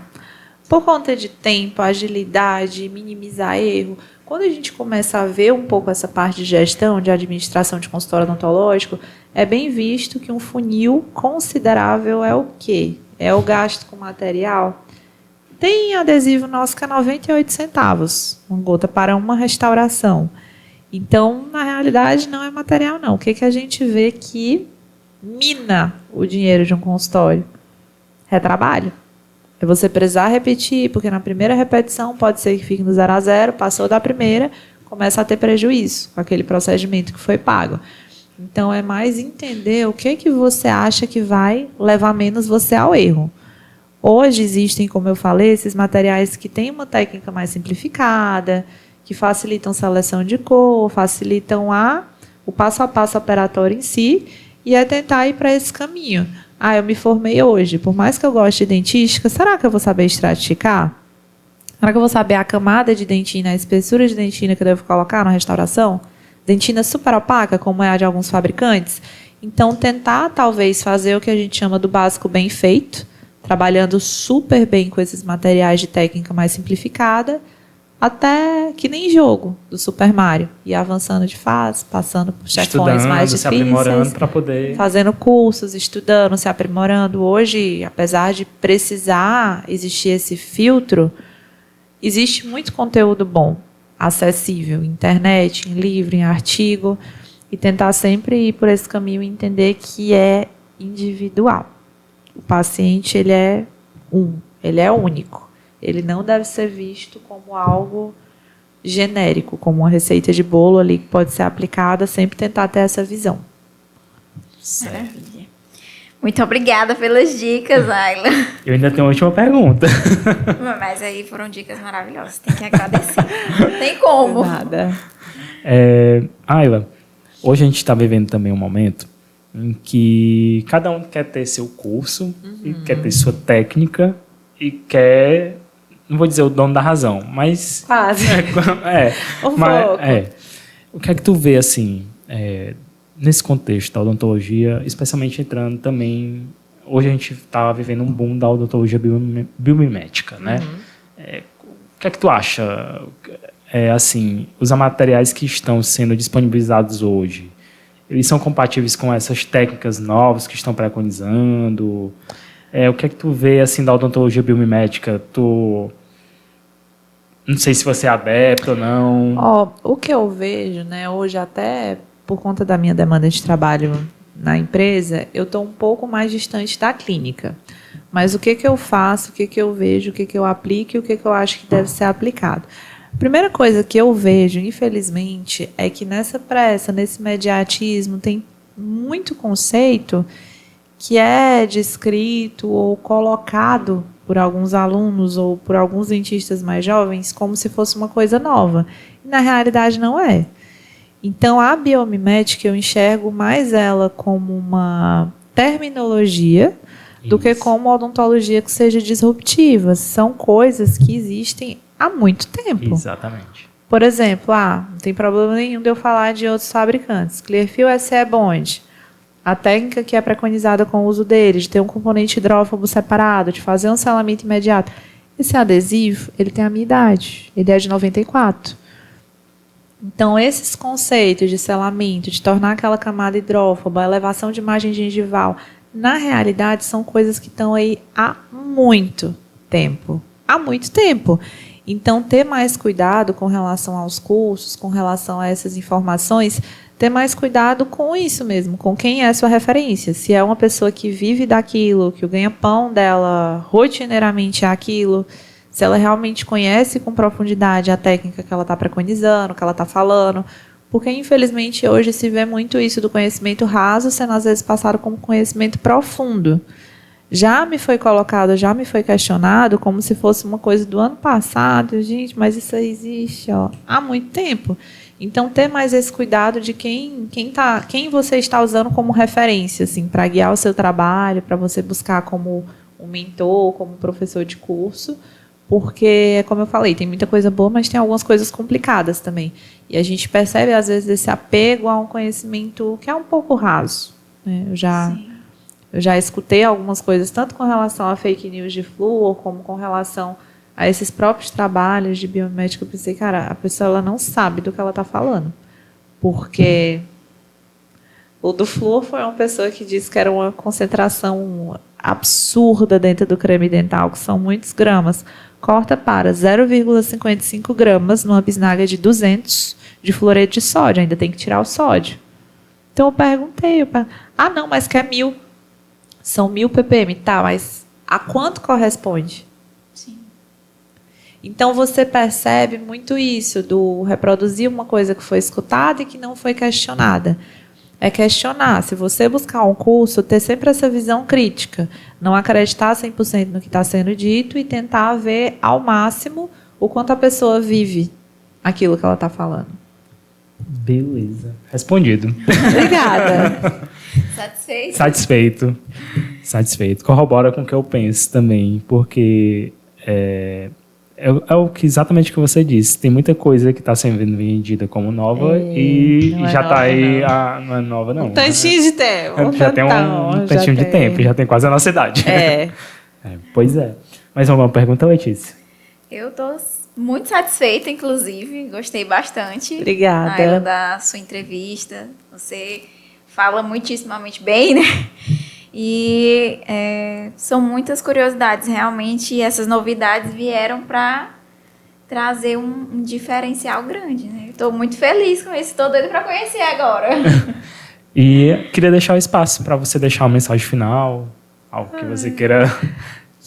Por conta de tempo, agilidade, minimizar erro, quando a gente começa a ver um pouco essa parte de gestão, de administração de consultório odontológico, é bem visto que um funil considerável é o quê? É o gasto com material. Tem adesivo nosso que é 98 centavos, uma gota para uma restauração. Então, na realidade, não é material, não. O que a gente vê que mina o dinheiro de um consultório? É trabalho. É você precisar repetir, porque na primeira repetição pode ser que fique no 0 a 0, passou da primeira, começa a ter prejuízo com aquele procedimento que foi pago. Então, é mais entender o que você acha que vai levar menos você ao erro. Hoje existem, como eu falei, esses materiais que têm uma técnica mais simplificada, que facilitam seleção de cor, facilitam o passo a passo operatório em si, e é tentar ir para esse caminho. Eu me formei hoje, por mais que eu goste de dentística, será que eu vou saber estratificar? Será que eu vou saber a camada de dentina, a espessura de dentina que eu devo colocar na restauração? Dentina super opaca, como é a de alguns fabricantes? Então, tentar, talvez, fazer o que a gente chama do básico bem feito, trabalhando super bem com esses materiais de técnica mais simplificada, até que nem jogo do Super Mario, e avançando de fase, passando por chefões mais difíceis, se aprimorando para poder... fazendo cursos, estudando, se aprimorando. Hoje, apesar de precisar existir esse filtro, existe muito conteúdo bom, acessível, internet, em livro, em artigo, e tentar sempre ir por esse caminho e entender que é individual. O paciente, ele é único. Ele não deve ser visto como algo genérico, como uma receita de bolo ali que pode ser aplicada, sempre tentar ter essa visão. Maravilha. Muito obrigada pelas dicas, Ayla. Eu ainda tenho uma última pergunta. Mas aí foram dicas maravilhosas, tem que agradecer. Não tem como. Nada. Ayla, hoje a gente está vivendo também um momento em que cada um quer ter seu curso, e quer ter sua técnica, e quer... Não vou dizer o dono da razão, mas... Quase. O que é que tu vê, assim, nesse contexto da odontologia, especialmente entrando também... Hoje a gente está vivendo um boom da odontologia biomimética, né? O que é que tu acha? Assim, os materiais que estão sendo disponibilizados hoje, eles são compatíveis com essas técnicas novas que estão preconizando? O que é que tu vê, assim, da odontologia biomimética? Não sei se você é adepto ou não. O que eu vejo, né, hoje, até por conta da minha demanda de trabalho na empresa, eu estou um pouco mais distante da clínica. Mas o que eu faço, o que eu vejo, o que eu aplico e o que eu acho que deve ser aplicado? A primeira coisa que eu vejo, infelizmente, é que nessa pressa, nesse imediatismo, tem muito conceito que é descrito ou colocado por alguns alunos ou por alguns dentistas mais jovens como se fosse uma coisa nova. E, na realidade, não é. Então, a biomimética, eu enxergo mais ela como uma terminologia do que como odontologia que seja disruptiva. São coisas que existem há muito tempo. Exatamente. Por exemplo, não tem problema nenhum de eu falar de outros fabricantes. Clearfield SE Bond. A técnica que é preconizada com o uso dele, de ter um componente hidrófobo separado, de fazer um selamento imediato. Esse adesivo, ele tem a minha idade. Ele é de 94. Então, esses conceitos de selamento, de tornar aquela camada hidrófoba, a elevação de margem gengival, na realidade, são coisas que estão aí há muito tempo. Há muito tempo. Então, ter mais cuidado com relação aos cursos, com relação a essas informações, ter mais cuidado com isso mesmo, com quem é a sua referência. Se é uma pessoa que vive daquilo, que o ganha-pão dela rotineiramente é aquilo, se ela realmente conhece com profundidade a técnica que ela está preconizando, que ela está falando, porque, infelizmente, hoje se vê muito isso do conhecimento raso sendo, às vezes, passado como conhecimento profundo. Já me foi colocado, já me foi questionado como se fosse uma coisa do ano passado. Gente, mas isso aí existe há muito tempo. Então, ter mais esse cuidado de quem você está usando como referência, assim, para guiar o seu trabalho, para você buscar como um mentor, como professor de curso, porque, como eu falei, tem muita coisa boa, mas tem algumas coisas complicadas também. E a gente percebe, às vezes, esse apego a um conhecimento que é um pouco raso. Né? Eu já escutei algumas coisas, tanto com relação a fake news de flúor, como com relação a esses próprios trabalhos de biomimética. Eu pensei, cara, a pessoa ela não sabe do que ela está falando. Porque o do flúor foi uma pessoa que disse que era uma concentração absurda dentro do creme dental, que são muitos gramas. Corta para 0,55 gramas numa bisnaga de 200 de fluoreto de sódio. Ainda tem que tirar o sódio. Então eu perguntei, não, mas que é 1000. São 1000 ppm, tá, mas a quanto corresponde? Sim. Então, você percebe muito isso, do reproduzir uma coisa que foi escutada e que não foi questionada. É questionar. Se você buscar um curso, ter sempre essa visão crítica. Não acreditar 100% no que está sendo dito e tentar ver ao máximo o quanto a pessoa vive aquilo que ela está falando. Beleza. Respondido. Obrigada. Satisfeito? Satisfeito. Corrobora com o que eu penso também, porque é exatamente o que você disse. Tem muita coisa que está sendo vendida como nova e já está aí. Não é nova, não. Um tantinho de tempo. Já tem um tantinho de tempo, já tem quase a nossa idade. Pois é. Mais uma pergunta, Letícia? Eu estou muito satisfeita, inclusive. Gostei bastante. Obrigada. Ayla, da sua entrevista. Você fala muitíssimamente bem, né? E são muitas curiosidades, realmente, e essas novidades vieram para trazer um diferencial grande, né? Estou muito feliz com isso, estou doida para conhecer agora. E queria deixar o espaço para você deixar uma mensagem final, algo que você queira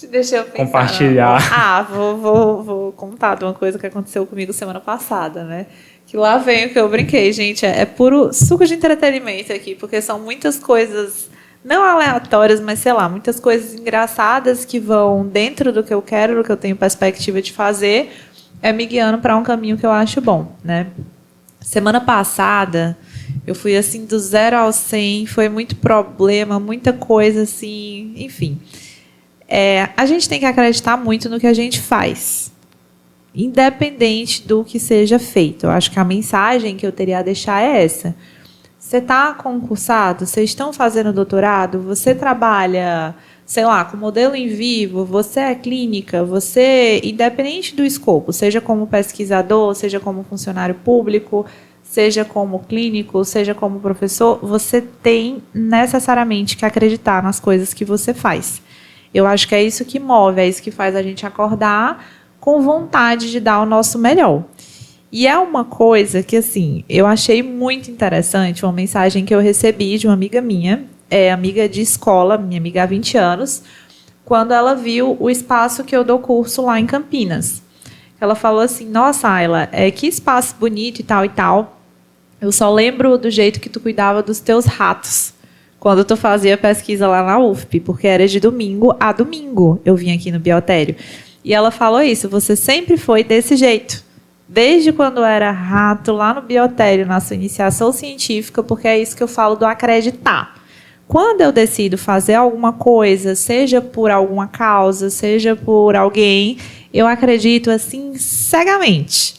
Deixa eu pensar, compartilhar. Vou contar de uma coisa que aconteceu comigo semana passada, né? Que lá vem o que eu brinquei, gente. É puro suco de entretenimento aqui, porque são muitas coisas, não aleatórias, mas, sei lá, muitas coisas engraçadas que vão dentro do que eu quero, do que eu tenho perspectiva de fazer, me guiando para um caminho que eu acho bom, né? Semana passada, eu fui, assim, do 0 ao 100, foi muito problema, muita coisa, assim, enfim. A gente tem que acreditar muito no que a gente faz, independente do que seja feito. Eu acho que a mensagem que eu teria a deixar é essa. Você está concursado? Vocês estão fazendo doutorado? Você trabalha, sei lá, com modelo em vivo? Você é clínica? Você, independente do escopo, seja como pesquisador, seja como funcionário público, seja como clínico, seja como professor, você tem necessariamente que acreditar nas coisas que você faz. Eu acho que é isso que move, é isso que faz a gente acordar com vontade de dar o nosso melhor. E é uma coisa que, assim, eu achei muito interessante, uma mensagem que eu recebi de uma amiga minha, amiga de escola, minha amiga há 20 anos, quando ela viu o espaço que eu dou curso lá em Campinas. Ela falou assim, nossa, Ayla, que espaço bonito e tal e tal. Eu só lembro do jeito que tu cuidava dos teus ratos quando tu fazia pesquisa lá na UFP, porque era de domingo a domingo. Eu vim aqui no Biotério. E ela falou isso, você sempre foi desse jeito. Desde quando era rato, lá no Biotério, na sua iniciação científica, porque é isso que eu falo do acreditar. Quando eu decido fazer alguma coisa, seja por alguma causa, seja por alguém, eu acredito assim cegamente.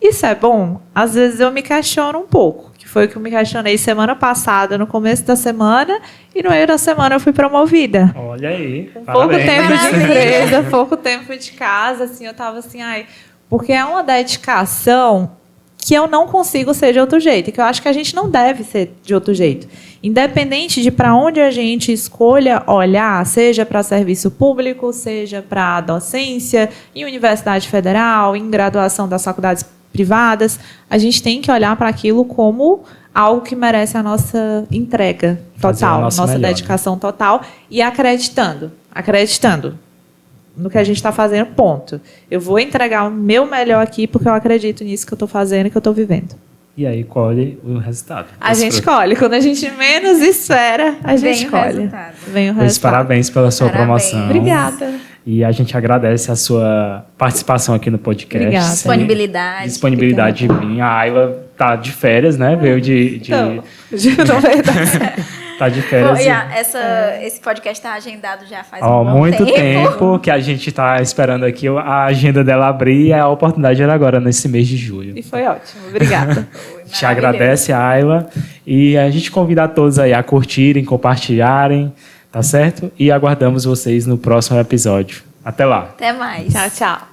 Isso é bom? Às vezes eu me questiono um pouco, que foi o que eu me questionei semana passada, no começo da semana, e no meio da semana eu fui promovida. Olha aí, Pouco tempo de Maravilha. empresa, pouco tempo de casa, assim, eu tava assim, porque é uma dedicação que eu não consigo ser de outro jeito, e que eu acho que a gente não deve ser de outro jeito. Independente de para onde a gente escolha olhar, seja para serviço público, seja para docência, em universidade federal, em graduação das faculdades privadas, a gente tem que olhar para aquilo como algo que merece a nossa entrega total, nossa melhor, dedicação total, e acreditando no que a gente está fazendo, ponto. Eu vou entregar o meu melhor aqui porque eu acredito nisso que eu estou fazendo e que eu estou vivendo. E aí colhe o resultado. A gente colhe. Quando a gente menos espera, a gente colhe. Vem o Pois resultado. Parabéns pela sua Parabéns. promoção. Obrigada. E a gente agradece a sua participação aqui no podcast. Obrigada. Disponibilidade de vir. A Ayla tá de férias, né? Veio de Então, não verdade. tá de férias. Esse podcast está agendado já faz Há um bom muito tempo que a gente está esperando aqui a agenda dela abrir e a oportunidade era agora, nesse mês de julho. E foi ótimo. Obrigada. Te agradece, Ayla. E a gente convida a todos aí a curtirem, compartilharem, tá certo? E aguardamos vocês no próximo episódio. Até lá. Até mais. Tchau, tchau.